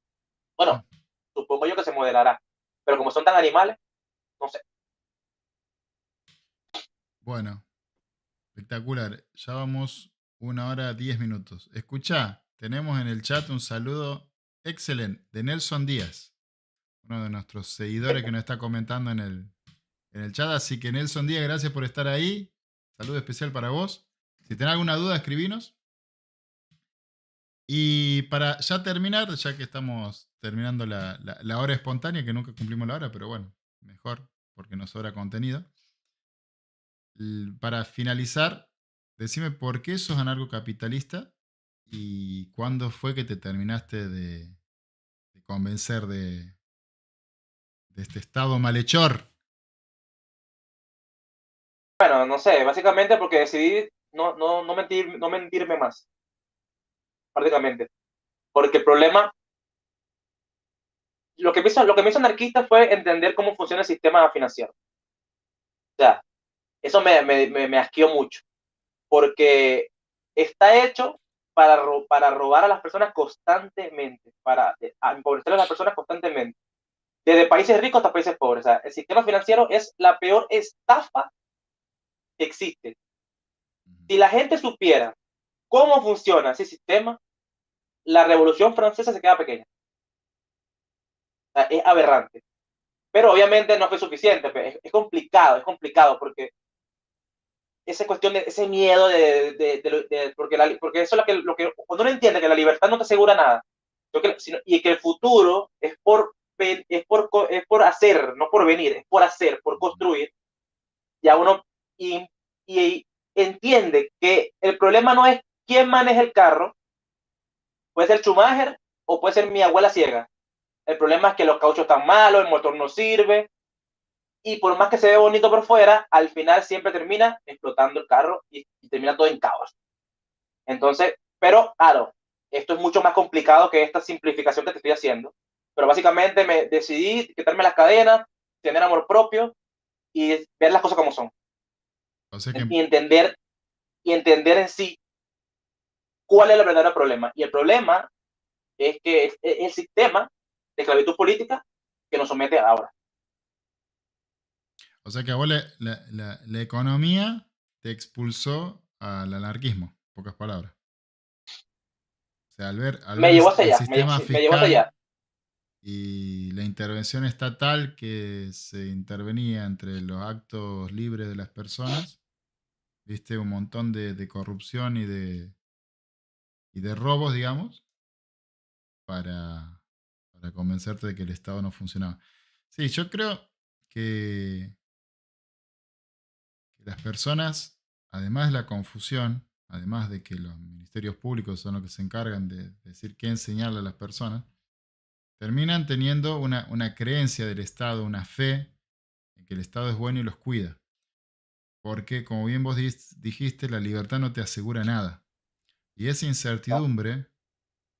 Bueno, supongo yo que se moderará. Pero como son tan animales, no sé. Bueno, espectacular. Ya vamos 1 hora 10 minutos. Escucha, tenemos en el chat un saludo excelente de Nelson Díaz, uno de nuestros seguidores que nos está comentando en el chat. Así que Nelson Díaz, gracias por estar ahí. Saludo especial para vos. Si tenés alguna duda, escribinos. Y para ya terminar, ya que estamos terminando la hora espontánea, que nunca cumplimos la hora, pero bueno, mejor porque nos sobra contenido. Para finalizar, decime por qué sos anarcocapitalista y cuándo fue que te terminaste de convencer de este estado malhechor. Bueno, no sé, básicamente porque decidí no mentirme más. Prácticamente. Porque el problema, lo que me hizo anarquista fue entender cómo funciona el sistema financiero. O sea, eso me asqueó mucho. Porque está hecho para robar a las personas constantemente, para empobrecer a las personas constantemente, desde países ricos hasta países pobres. O sea, el sistema financiero es la peor estafa que existe. Si la gente supiera cómo funciona ese sistema, la Revolución Francesa se queda pequeña. O sea, es aberrante. Pero obviamente no fue suficiente. Es complicado porque esa cuestión de ese miedo porque eso es cuando uno entiende que la libertad no te asegura nada, y que el futuro es por hacer, no por venir, es por hacer, por construir, ya uno y entiende que el problema no es quién maneja el carro, puede ser Schumacher o puede ser mi abuela ciega. El problema es que los cauchos están malos, el motor no sirve, y por más que se ve bonito por fuera, al final siempre termina explotando el carro y termina todo en caos. Entonces, pero claro, esto es mucho más complicado que esta simplificación que te estoy haciendo, pero básicamente me decidí quitarme las cadenas, tener amor propio y ver las cosas como son. O sea que, Y entender en sí cuál es el verdadero problema. Y el problema es que es el sistema de esclavitud política que nos somete ahora. o sea que a vos la economía te expulsó al anarquismo, en pocas palabras. O sea, al ver Me llevó hacia el allá, sistema me llevó hacia fiscal allá. y la intervención estatal que se intervenía entre los actos libres de las personas, viste un montón de corrupción y de robos, digamos, para convencerte de que el Estado no funcionaba. Sí, yo creo que las personas, además de la confusión, además de que los ministerios públicos son los que se encargan de decir qué enseñarle a las personas, terminan teniendo una creencia del Estado, una fe en que el Estado es bueno y los cuida. Porque, como bien vos dijiste, la libertad no te asegura nada. Y esa incertidumbre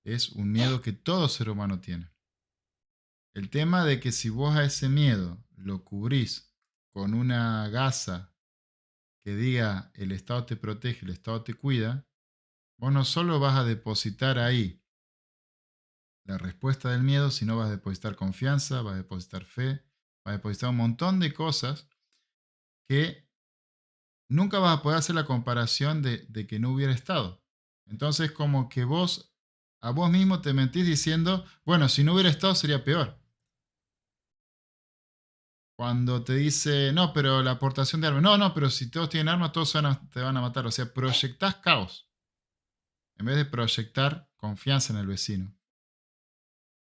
es un miedo que todo ser humano tiene. El tema de que si vos a ese miedo lo cubrís con una gasa que diga el Estado te protege, el Estado te cuida, vos no solo vas a depositar ahí la respuesta del miedo, sino vas a depositar confianza, vas a depositar fe, vas a depositar un montón de cosas que nunca vas a poder hacer la comparación de que no hubiera estado. Entonces como que vos a vos mismo te mentís diciendo, bueno, si no hubiera estado sería peor. Cuando te dice, no, pero la aportación de armas, no, pero si todos tienen armas, todos te van a matar. O sea, proyectás caos en vez de proyectar confianza en el vecino.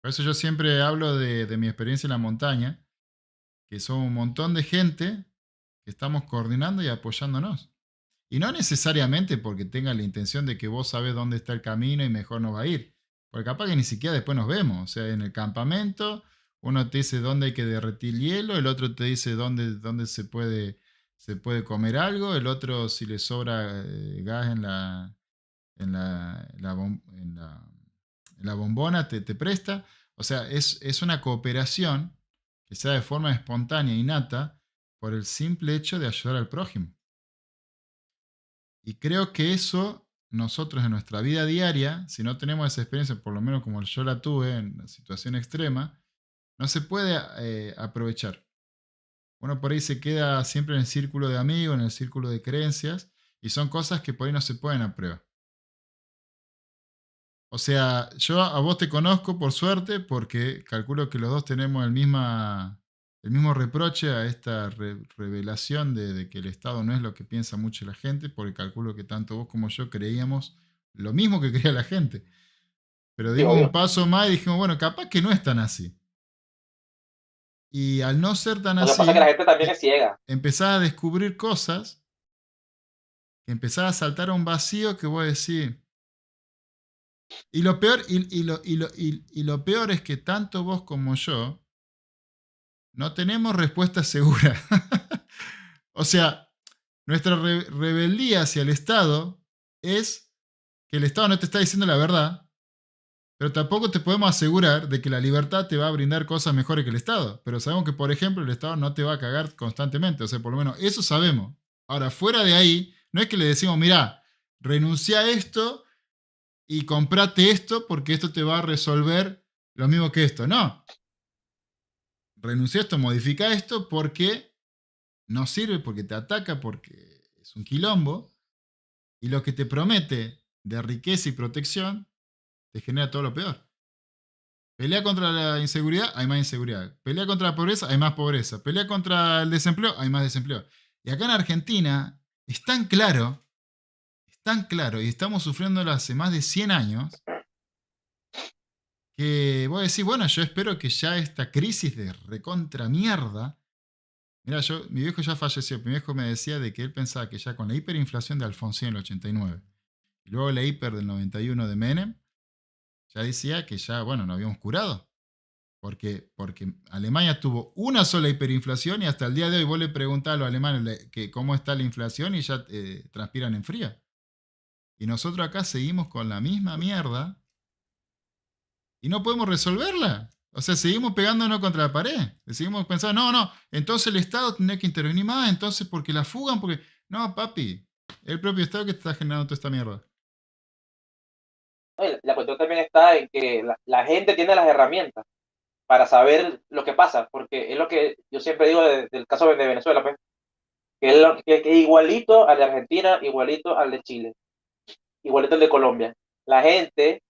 Por eso yo siempre hablo de mi experiencia en la montaña, que son un montón de gente que estamos coordinando y apoyándonos. Y no necesariamente porque tenga la intención de que vos sabés dónde está el camino y mejor no va a ir. Porque capaz que ni siquiera después nos vemos. O sea, en el campamento uno te dice dónde hay que derretir hielo, el otro te dice dónde se puede comer algo, el otro si le sobra gas en la bombona te presta. O sea, es una cooperación que sea de forma espontánea, innata, por el simple hecho de ayudar al prójimo. Y creo que eso nosotros en nuestra vida diaria, si no tenemos esa experiencia, por lo menos como yo la tuve en una situación extrema, no se puede aprovechar. Uno por ahí se queda siempre en el círculo de amigos, en el círculo de creencias, y son cosas que por ahí no se pueden a prueba. O sea, yo a vos te conozco por suerte porque calculo que los dos tenemos el mismo reproche a esta revelación de que el Estado no es lo que piensa mucho la gente, porque calculo que tanto vos como yo creíamos lo mismo que creía la gente. Pero Sí, dimos un obvio. paso más y dijimos, bueno, capaz que no es tan así. Y al no ser tan Lo que pasa es que la así, gente también es ciega. empezás a descubrir cosas, que empezás a saltar a un vacío que vos decís. Y lo peor, y lo peor es que tanto vos como yo no tenemos respuesta segura. O sea, nuestra rebeldía hacia el Estado es que el Estado no te está diciendo la verdad, pero tampoco te podemos asegurar de que la libertad te va a brindar cosas mejores que el Estado. Pero sabemos que, por ejemplo, el Estado no te va a cagar constantemente. O sea, por lo menos eso sabemos. Ahora, fuera de ahí, no es que le decimos, mirá, renuncia a esto y comprate esto porque esto te va a resolver lo mismo que esto. No. Renuncia a esto, modifica esto porque no sirve, porque te ataca, porque es un quilombo. Y lo que te promete de riqueza y protección te genera todo lo peor. Pelea contra la inseguridad, hay más inseguridad. Pelea contra la pobreza, hay más pobreza. Pelea contra el desempleo, hay más desempleo. Y acá en Argentina es tan claro, y estamos sufriéndolo hace más de 100 años, que voy a decir, bueno, yo espero que ya esta crisis de recontra mierda. Mira, mi viejo ya falleció. Mi viejo me decía de que él pensaba que ya con la hiperinflación de Alfonsín en el 89 y luego la hiper del 91 de Menem, ya decía que ya, bueno, nos habíamos curado. Porque Alemania tuvo una sola hiperinflación y hasta el día de hoy vos le preguntás a los alemanes que cómo está la inflación y ya transpiran en fría. Y nosotros acá seguimos con la misma mierda y no podemos resolverla. O sea, seguimos pegándonos contra la pared. Seguimos pensando, no, entonces el Estado tiene que intervenir más, entonces porque la fugan, porque... No, papi, es el propio Estado que te está generando toda esta mierda. La cuestión también está en que la gente tiene las herramientas para saber lo que pasa, porque es lo que yo siempre digo del caso de Venezuela, pues, que es igualito al de Argentina, igualito al de Chile, igualito al de Colombia. La gente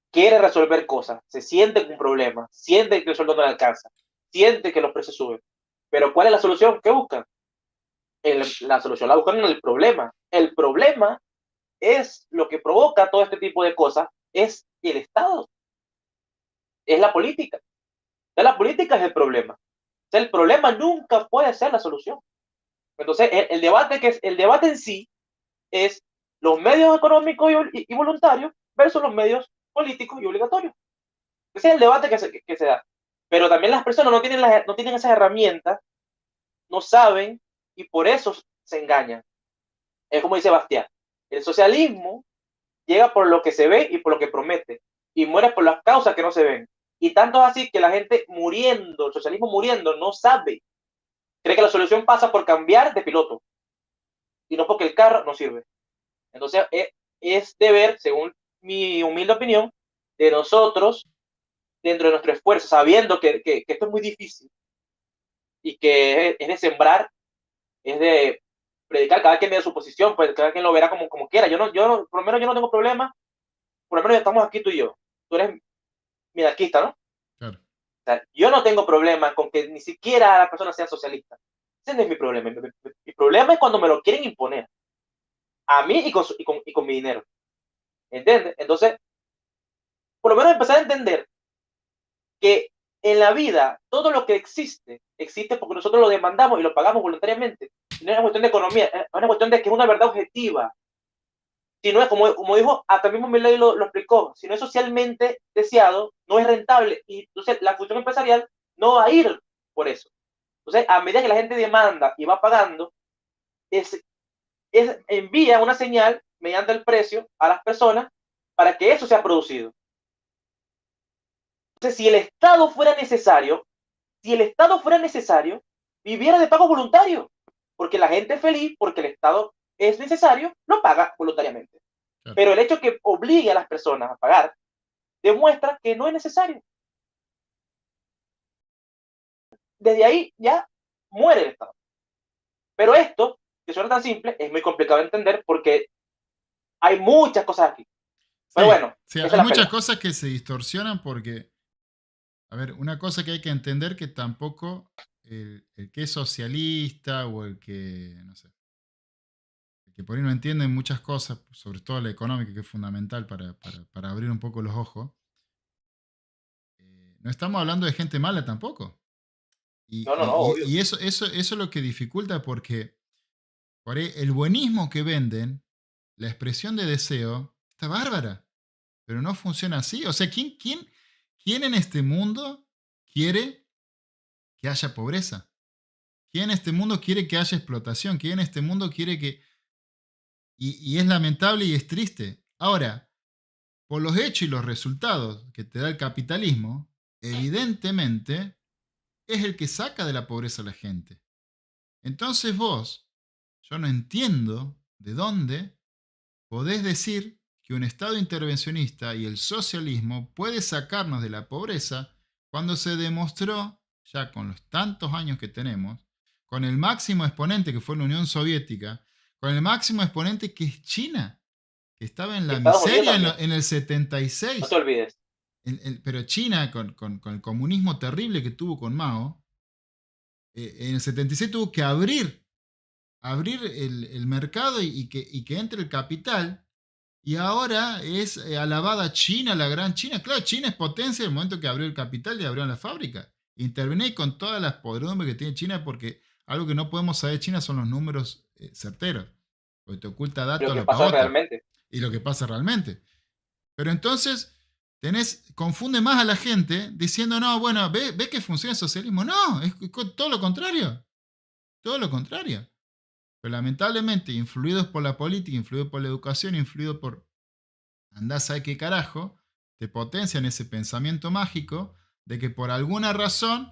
quiere resolver cosas, se siente con problemas, siente que el sueldo no le alcanza, siente que los precios suben. Pero ¿cuál es la solución? ¿Qué buscan? La solución la buscan en el problema. El problema es lo que provoca todo este tipo de cosas, es el Estado, es la política. La política es el problema. O sea, el problema nunca puede ser la solución. Entonces, el debate en sí es los medios económicos y voluntarios versus los medios políticos y obligatorios. Ese es el debate que se da. Pero también las personas no tienen esas herramientas, no saben y por eso se engañan. Es como dice Bastián, el socialismo llega por lo que se ve y por lo que promete y muere por las causas que no se ven. Y tanto es así que la gente muriendo, el socialismo muriendo, no sabe. Cree que la solución pasa por cambiar de piloto y no porque el carro no sirve. Entonces es deber, según mi humilde opinión, de nosotros, dentro de nuestro esfuerzo, sabiendo que esto es muy difícil y que es de sembrar, es de predicar, cada quien de su posición, pues cada quien lo verá como quiera. Por lo menos yo no tengo problema, por lo menos estamos aquí tú y yo. Tú eres minarquista, ¿no? Claro. O sea, yo no tengo problema con que ni siquiera las personas sean socialistas. Ese no es mi problema. Mi problema es cuando me lo quieren imponer. A mí y con mi dinero. ¿Entiendes? Entonces, por lo menos empezar a entender que en la vida todo lo que existe porque nosotros lo demandamos y lo pagamos voluntariamente. No es una cuestión de economía, es una cuestión de que es una verdad objetiva. Si no es, como dijo, hasta mismo Milley lo explicó, si no es socialmente deseado, no es rentable. Y entonces la función empresarial no va a ir por eso. Entonces, a medida que la gente demanda y va pagando, envía una señal mediante el precio a las personas para que eso sea producido. Entonces, si el Estado fuera necesario, viviera de pago voluntario, porque la gente es feliz, porque el Estado es necesario, lo paga voluntariamente. Claro. Pero el hecho que obligue a las personas a pagar demuestra que no es necesario. Desde ahí ya muere el Estado. Pero esto, que suena tan simple, es muy complicado de entender porque hay muchas cosas aquí. Pero bueno. Sí, hay muchas cosas que se distorsionan porque, a ver, una cosa que hay que entender que tampoco el que es socialista o el que, no sé, el que por ahí no entiende muchas cosas, sobre todo la económica, que es fundamental para abrir un poco los ojos, no estamos hablando de gente mala tampoco. Y eso es lo que dificulta porque por ahí el buenismo que venden, la expresión de deseo, está bárbara, pero no funciona así. O sea, ¿quién en este mundo quiere que haya pobreza? ¿Quién en este mundo quiere que haya explotación? ¿Quién en este mundo quiere que... Y es lamentable y es triste. Ahora, por los hechos y los resultados que te da el capitalismo, evidentemente es el que saca de la pobreza a la gente. Entonces vos, yo no entiendo de dónde podés decir que un Estado intervencionista y el socialismo puede sacarnos de la pobreza cuando se demostró, ya con los tantos años que tenemos, con el máximo exponente que fue la Unión Soviética, con el máximo exponente que es China, que estaba en la miseria en el 76. No te olvides. Pero China, con el comunismo terrible que tuvo con Mao, en el 76 tuvo que abrir el mercado y que entre el capital. Y ahora es alabada China, la gran China. Claro, China es potencia en el momento que abrió el capital y abrieron la fábrica. Intervení con todas las podredumbres que tiene China, porque algo que no podemos saber de China son los números certeros. Porque te oculta datos Lo que a lo pasa pavote. realmente. Y lo que pasa realmente. Pero entonces confunde más a la gente diciendo, no, bueno, ¿ve que funciona el socialismo? No, es todo lo contrario. Todo lo contrario. Pero lamentablemente, influidos por la política, influidos por la educación, influidos por andá sabe qué carajo, te potencian ese pensamiento mágico de que por alguna razón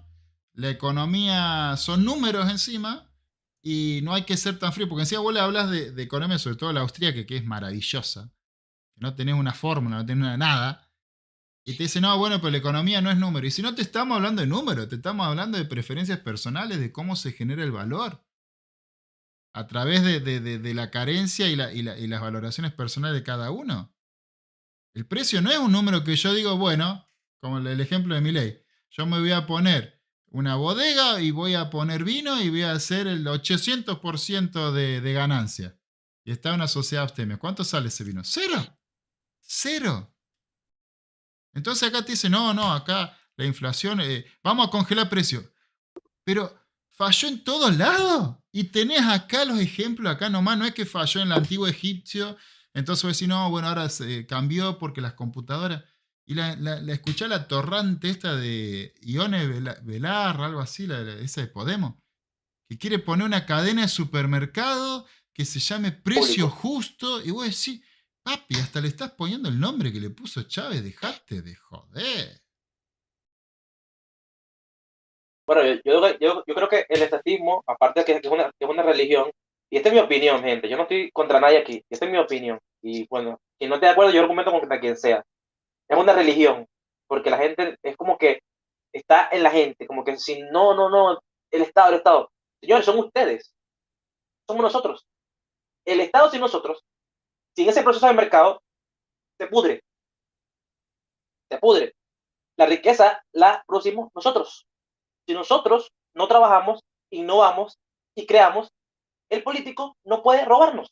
la economía son números encima y no hay que ser tan frío. Porque encima vos le hablas de economía, sobre todo la austríaca, que es maravillosa, que no tenés una fórmula, no tenés nada, y te dice, no, bueno, pero la economía no es número. Y si no te estamos hablando de números, te estamos hablando de preferencias personales, de cómo se genera el valor a través de la carencia y las valoraciones personales de cada uno. El precio no es un número que yo digo, bueno, como el ejemplo de Milei, yo me voy a poner una bodega y voy a poner vino y voy a hacer el 800% de ganancia. Y está en una sociedad abstemia. ¿Cuánto sale ese vino? ¡Cero! ¡Cero! Entonces acá te dice, no, acá la inflación, vamos a congelar precios. Pero falló en todos lados. Y tenés acá los ejemplos, acá nomás, no es que falló en el antiguo egipcio, entonces vos decís, no, bueno, ahora se cambió porque las computadoras... Y la escuché la torrante esta de Ione Belar, algo así, esa de Podemos, que quiere poner una cadena de supermercado que se llame Precio Justo, y vos decís, papi, hasta le estás poniendo el nombre que le puso Chávez, dejate de joder. Bueno, yo creo que el estatismo, aparte de que es una religión, y esta es mi opinión, gente, yo no estoy contra nadie aquí, esta es mi opinión, y bueno, si no estoy de acuerdo, yo argumento contra quien sea. Es una religión, porque la gente es como que está en la gente, como que si no, el Estado. Señores, son ustedes, somos nosotros. El Estado sin nosotros, sin ese proceso de mercado, se pudre, se pudre. La riqueza la producimos nosotros. Si nosotros no trabajamos, innovamos y creamos, el político no puede robarnos.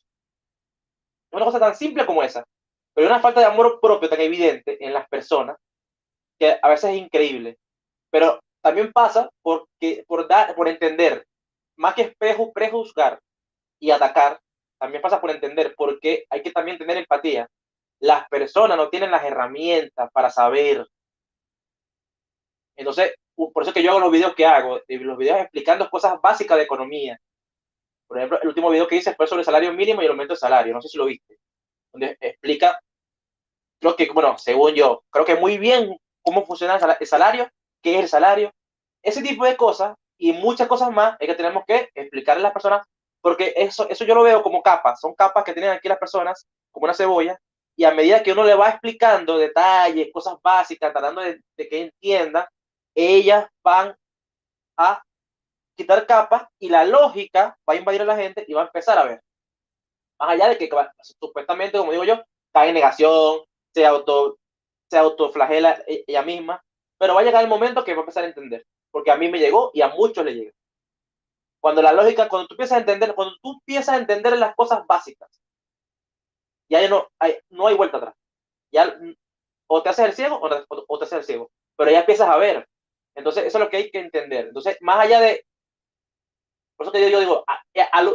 Es una cosa tan simple como esa. Pero hay una falta de amor propio tan evidente en las personas que a veces es increíble. Pero también pasa por entender, más que prejuzgar y atacar, también pasa por entender porque hay que también tener empatía. Las personas no tienen las herramientas para saber. Entonces, por eso es que yo hago los videos que hago, los videos explicando cosas básicas de economía. Por ejemplo, el último video que hice fue sobre el salario mínimo y el aumento de salario, no sé si lo viste, donde explica, creo que, bueno, según yo, creo que muy bien cómo funciona el salario, qué es el salario, ese tipo de cosas y muchas cosas más es que tenemos que explicarle a las personas, porque eso yo lo veo como capas, son capas que tienen aquí las personas, como una cebolla, y a medida que uno le va explicando detalles, cosas básicas, tratando de que entienda, ellas van a quitar capas y la lógica va a invadir a la gente y va a empezar a ver. Más allá de que supuestamente, como digo yo, cae en negación, se autoflagela ella misma, pero va a llegar el momento que va a empezar a entender, porque a mí me llegó y a muchos le llega. Cuando la lógica, cuando tú empiezas a entender las cosas básicas, ya no hay vuelta atrás. Ya o te haces el ciego o te haces el ciego, pero ya empiezas a ver. Entonces, eso es lo que hay que entender. Entonces, más allá de, por eso que yo digo,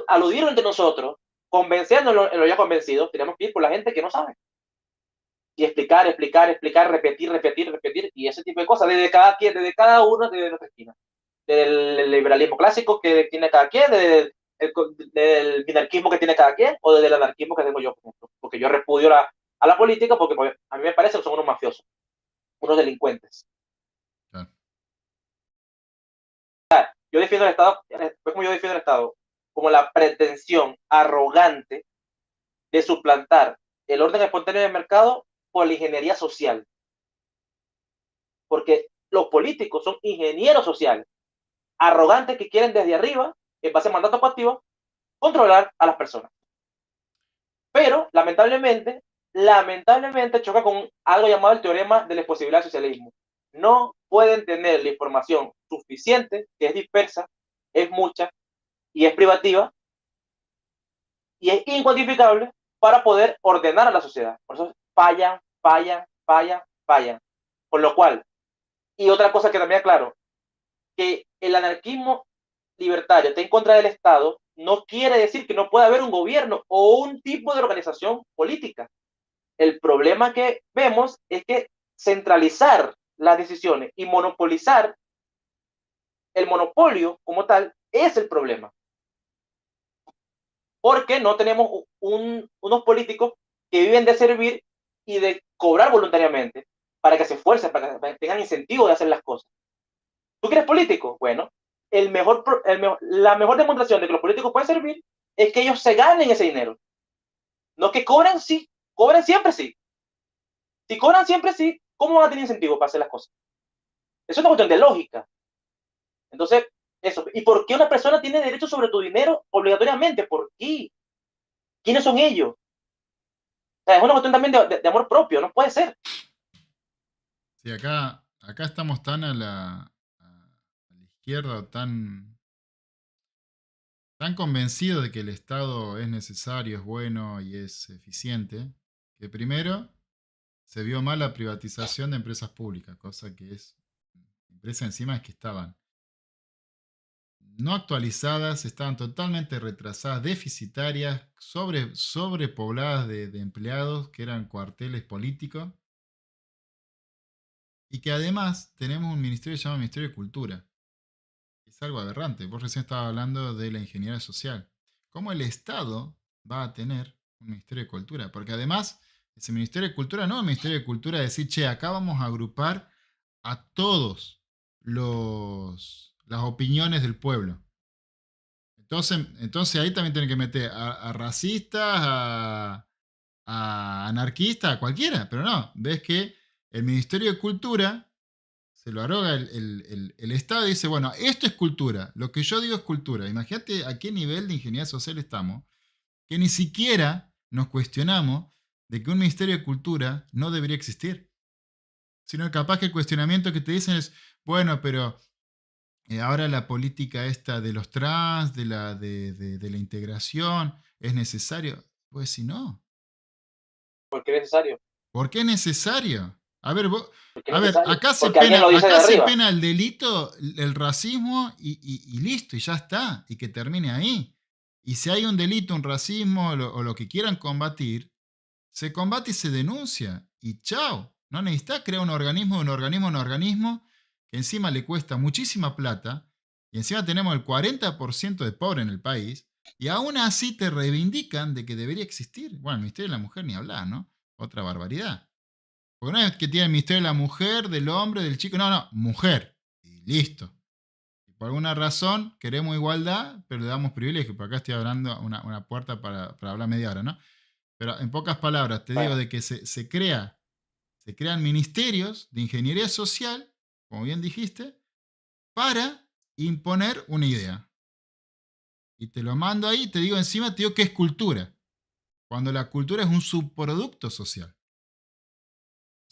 aludir entre nosotros, convenciéndonos en lo ya convencido, tenemos que ir por la gente que no sabe. Y explicar, repetir, y ese tipo de cosas, desde cada uno de nuestra esquina. Del liberalismo clásico que tiene cada quien, del minarquismo que tiene cada quien, o del anarquismo que tengo yo, porque yo repudio a la política, porque a mí me parece que son unos mafiosos, unos delincuentes. Claro. Yo defiendo el Estado, como yo defiendo el Estado, como la pretensión arrogante de suplantar el orden espontáneo del mercado por la ingeniería social. Porque los políticos son ingenieros sociales, arrogantes que quieren desde arriba, en base a mandato coactivo, controlar a las personas. Pero, lamentablemente choca con algo llamado el teorema de la imposibilidad del socialismo. No pueden tener la información suficiente, que es dispersa, es mucha y es privativa y es incuantificable para poder ordenar a la sociedad. Por eso fallan. Con lo cual, y otra cosa que también aclaro, que el anarquismo libertario esté en contra del Estado no quiere decir que no pueda haber un gobierno o un tipo de organización política. El problema que vemos es que centralizar las decisiones y monopolizar el monopolio como tal es el problema. Porque no tenemos unos políticos que viven de servir y de cobrar voluntariamente para que se esfuercen, para que tengan incentivo de hacer las cosas. ¿Tú quieres político? Bueno, la mejor demostración de que los políticos pueden servir es que ellos se ganen ese dinero. No que cobren, sí, cobren siempre sí. Si cobran siempre sí, ¿cómo van a tener incentivo para hacer las cosas? Es una cuestión de lógica. Entonces, eso. ¿Y por qué una persona tiene derecho sobre tu dinero obligatoriamente? ¿Por qué? ¿Quiénes son ellos? O sea, es una cuestión también de amor propio, no puede ser. Sí, acá estamos tan a la izquierda, tan convencidos de que el Estado es necesario, es bueno y es eficiente, que primero se vio mal la privatización de empresas públicas, cosa que es empresas encima que estaban no actualizadas, estaban totalmente retrasadas, deficitarias, sobrepobladas de empleados que eran cuarteles políticos, y que además tenemos un ministerio llamado Ministerio de Cultura. Es algo aberrante. Vos recién estabas hablando de la ingeniería social. ¿Cómo el Estado va a tener un Ministerio de Cultura? Porque además, ese Ministerio de Cultura no es un Ministerio de Cultura de decir, che, acá vamos a agrupar a todos las opiniones del pueblo. Entonces ahí también tienen que meter a racistas, a anarquistas, a cualquiera. Pero no, ves que el Ministerio de Cultura se lo arroga el Estado y dice, bueno, esto es cultura, lo que yo digo es cultura. Imagínate a qué nivel de ingeniería social estamos, que ni siquiera nos cuestionamos de que un Ministerio de Cultura no debería existir. Sino capaz que el cuestionamiento que te dicen es, bueno, pero ahora la política esta de los trans, de la integración, ¿es necesario? Pues si no. ¿Por qué es necesario? ¿Por qué es necesario? A ver, necesario? acá se pena el delito, el racismo y listo, y ya está, y que termine ahí. Y si hay un delito, un racismo o lo que quieran combatir, se combate y se denuncia, y chao. No necesitas crear un organismo, que encima le cuesta muchísima plata, y encima tenemos el 40% de pobres en el país, y aún así te reivindican de que debería existir. Bueno, el Ministerio de la Mujer ni hablar, ¿no? Otra barbaridad. Porque no es que tiene el Ministerio de la Mujer, del hombre, del chico. No, mujer. Y listo. Y por alguna razón queremos igualdad, pero le damos privilegio. Por acá estoy abriendo una puerta para hablar media hora, ¿no? Pero en pocas palabras, te digo de que se crean ministerios de ingeniería social, como bien dijiste, para imponer una idea. Y te lo mando ahí, te digo encima, te digo que es cultura. Cuando la cultura es un subproducto social.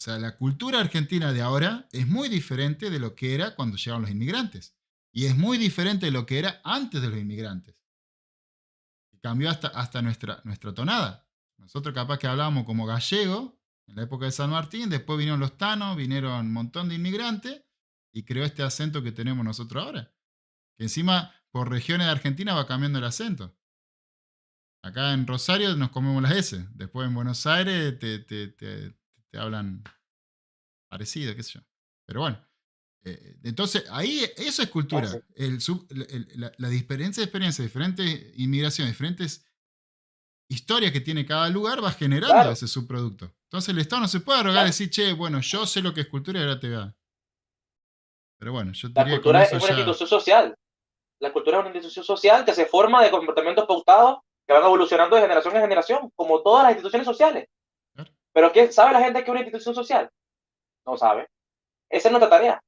O sea, la cultura argentina de ahora es muy diferente de lo que era cuando llegaron los inmigrantes. Y es muy diferente de lo que era antes de los inmigrantes. Y cambió hasta nuestra tonada. Nosotros capaz que hablábamos como gallego en la época de San Martín, después vinieron los tanos, vinieron un montón de inmigrantes y creó este acento que tenemos nosotros ahora. Que encima por regiones de Argentina va cambiando el acento. Acá en Rosario nos comemos las S. Después en Buenos Aires te hablan parecido, qué sé yo. Pero bueno. Entonces, ahí eso es cultura. La diferencia de experiencia, diferentes inmigraciones, diferentes historias que tiene cada lugar va generando ese subproducto. Entonces el Estado no se puede arrogar y decir, che, bueno, yo sé lo que es cultura y ahora te va. Pero bueno, yo diría que la cultura es una institución social. La cultura es una institución social que se forma de comportamientos pautados que van evolucionando de generación en generación, como todas las instituciones sociales. Pero ¿sabe la gente que es una institución social? No sabe. Esa es nuestra tarea.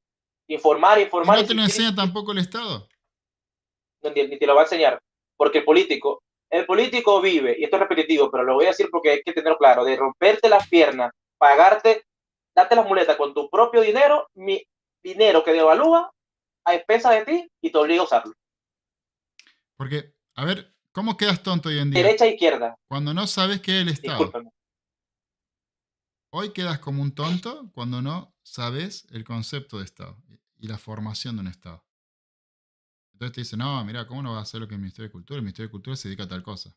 Informar, ¿Y informar, no te lo insistir, enseña insistir. tampoco el Estado? Ni te lo va a enseñar. Porque el político vive, y esto es repetitivo, pero lo voy a decir porque hay que tenerlo claro, de romperte las piernas, pagarte, darte las muletas con tu propio dinero, dinero que devalúa a expensas de ti y te obliga a usarlo. Porque, a ver, ¿cómo quedas tonto hoy en día? Derecha e izquierda. Cuando no sabes qué es el Estado. Discúlpame. Hoy quedas como un tonto cuando no sabes el concepto de Estado y la formación de un Estado. Entonces te dicen, no, mira, ¿cómo no vas a hacer lo que es el Ministerio de Cultura? El Ministerio de Cultura se dedica a tal cosa.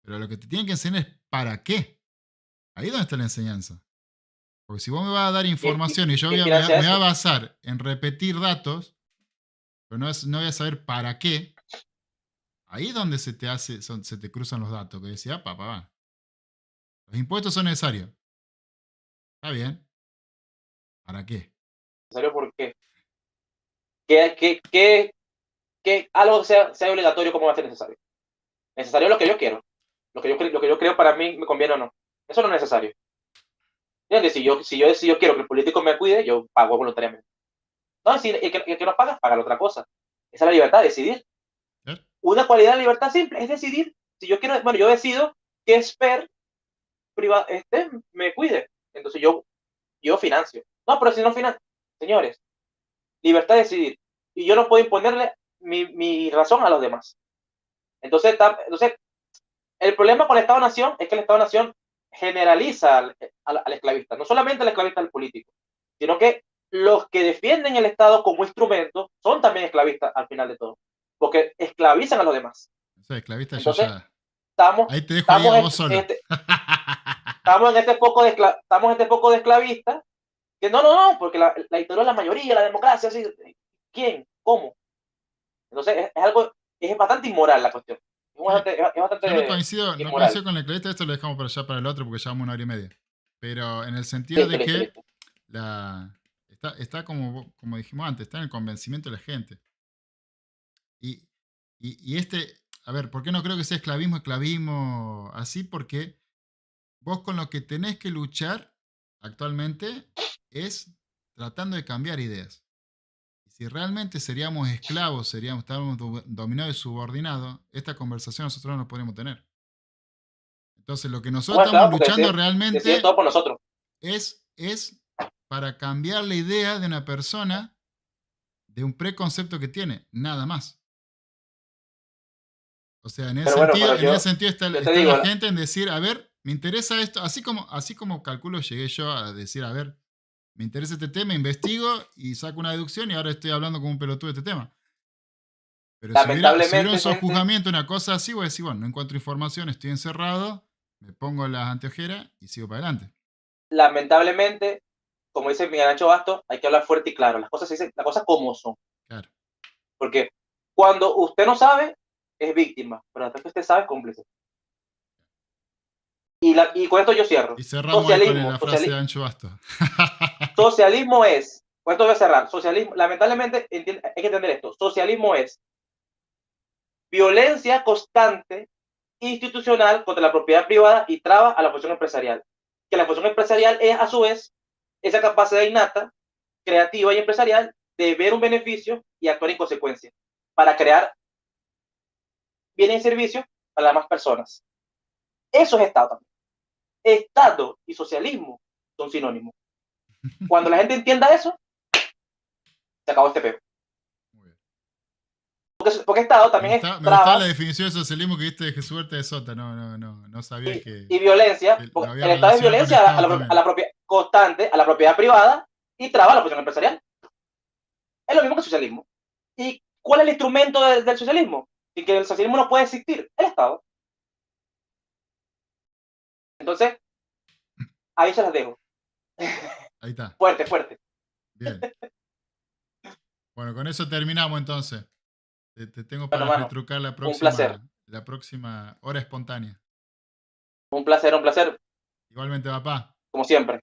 Pero lo que te tienen que enseñar es ¿para qué? Ahí es donde está la enseñanza. Porque si vos me vas a dar información y yo me voy a basar en repetir datos, pero no voy a saber para qué, ahí es donde se te cruzan los datos. Que decía, papá, los impuestos son necesarios. Está bien. ¿Para qué? ¿Necesario por qué? Que algo sea obligatorio, ¿cómo va a ser necesario? Necesario es lo que yo quiero. Lo que yo creo para mí me conviene o no. Eso no es necesario. ¿Entiendes? Si yo quiero que el político me cuide, yo pago voluntariamente. No, si el que no paga, paga otra cosa. Esa es la libertad de decidir. ¿Eh? Una cualidad de libertad simple es decidir. Si yo quiero, bueno, yo decido que Esper me cuide. Entonces yo financio. No, pero si no financio. Señores, libertad de decidir. Y yo no puedo imponerle mi razón a los demás. Entonces, el problema con el Estado-Nación es que el Estado-Nación generaliza al esclavista. No solamente al esclavista del político, sino que los que defienden el Estado como instrumento son también esclavistas al final de todo. Porque esclavizan a los demás. O sea, esclavista Entonces, yo ya. estamos, Ahí te dejo ahí a vos solo. estamos en este poco de esclavistas que no, porque la dictadura es la mayoría, la democracia, ¿sí? ¿Quién? ¿Cómo? Entonces, es bastante inmoral la cuestión. Es bastante Yo no coincido inmoral. con la esclavista, esto lo dejamos para allá para el otro porque llevamos 1 hora y media. Pero en el sentido de que Listo. está como dijimos antes, está en el convencimiento de la gente. Y a ver, ¿por qué no creo que sea esclavismo así? Porque vos con lo que tenés que luchar actualmente es tratando de cambiar ideas. Y si realmente seríamos esclavos, estábamos dominados y subordinados, esta conversación nosotros no la podríamos tener. Entonces, lo que nosotros estamos luchando realmente todo por nosotros. es para cambiar la idea de una persona de un preconcepto que tiene, nada más. O sea, en ese sentido está la gente en decir, a ver, me interesa esto, así como calculo llegué yo a decir, a ver, me interesa este tema, investigo y saco una deducción y ahora estoy hablando como un pelotudo de este tema. Pero si hubiera un sojuzgamiento, una cosa así, voy a decir, bueno, no encuentro información, estoy encerrado, me pongo las anteojeras y sigo para adelante. Lamentablemente, como dice Miguel Ancho Bastos, hay que hablar fuerte y claro. Las cosas como son. Claro. Porque cuando usted no sabe, es víctima, pero después que usted sabe, es cómplice. Y con esto yo cierro. Y cerramos con la frase de Ancho Bastos. Socialismo es, con esto voy a cerrar, socialismo, lamentablemente hay que entender esto, socialismo es violencia constante institucional contra la propiedad privada y traba a la función empresarial. Que la función empresarial es, a su vez, esa capacidad innata, creativa y empresarial de ver un beneficio y actuar en consecuencia para crear bienes y servicios para las demás personas. Eso es Estado también. Estado y socialismo son sinónimos. Cuando la gente entienda eso, se acabó este peo. Porque Estado también es trabas. Me gustaba la definición de socialismo que diste de Jesús Huerta de Sota. No sabía que... Y violencia, porque el Estado es violencia a la propiedad constante, a la propiedad privada y traba a la función empresarial. Es lo mismo que el socialismo. ¿Y cuál es el instrumento del socialismo? Y que el socialismo no puede existir, el Estado. Entonces, ahí se las dejo. Ahí está. Fuerte. Bien. Bueno, con eso terminamos entonces. Te tengo para retrucar la próxima hora espontánea. Un placer. Igualmente, papá. Como siempre.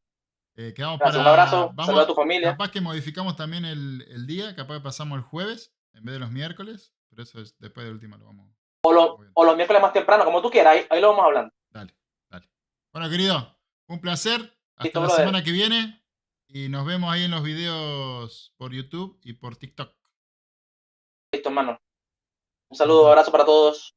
Quedamos Gracias, un abrazo, saludos a tu familia. Capaz que modificamos también el día, capaz que pasamos el jueves en vez de los miércoles, pero eso es después de última lo vamos. O los miércoles más temprano, como tú quieras, ahí lo vamos hablando. Dale. Bueno, querido, Un placer. Hasta Listo, la brother. semana que viene. Y nos vemos ahí en los videos por YouTube y por TikTok. Listo, hermano. Un Chao, saludo, chao. abrazo para todos.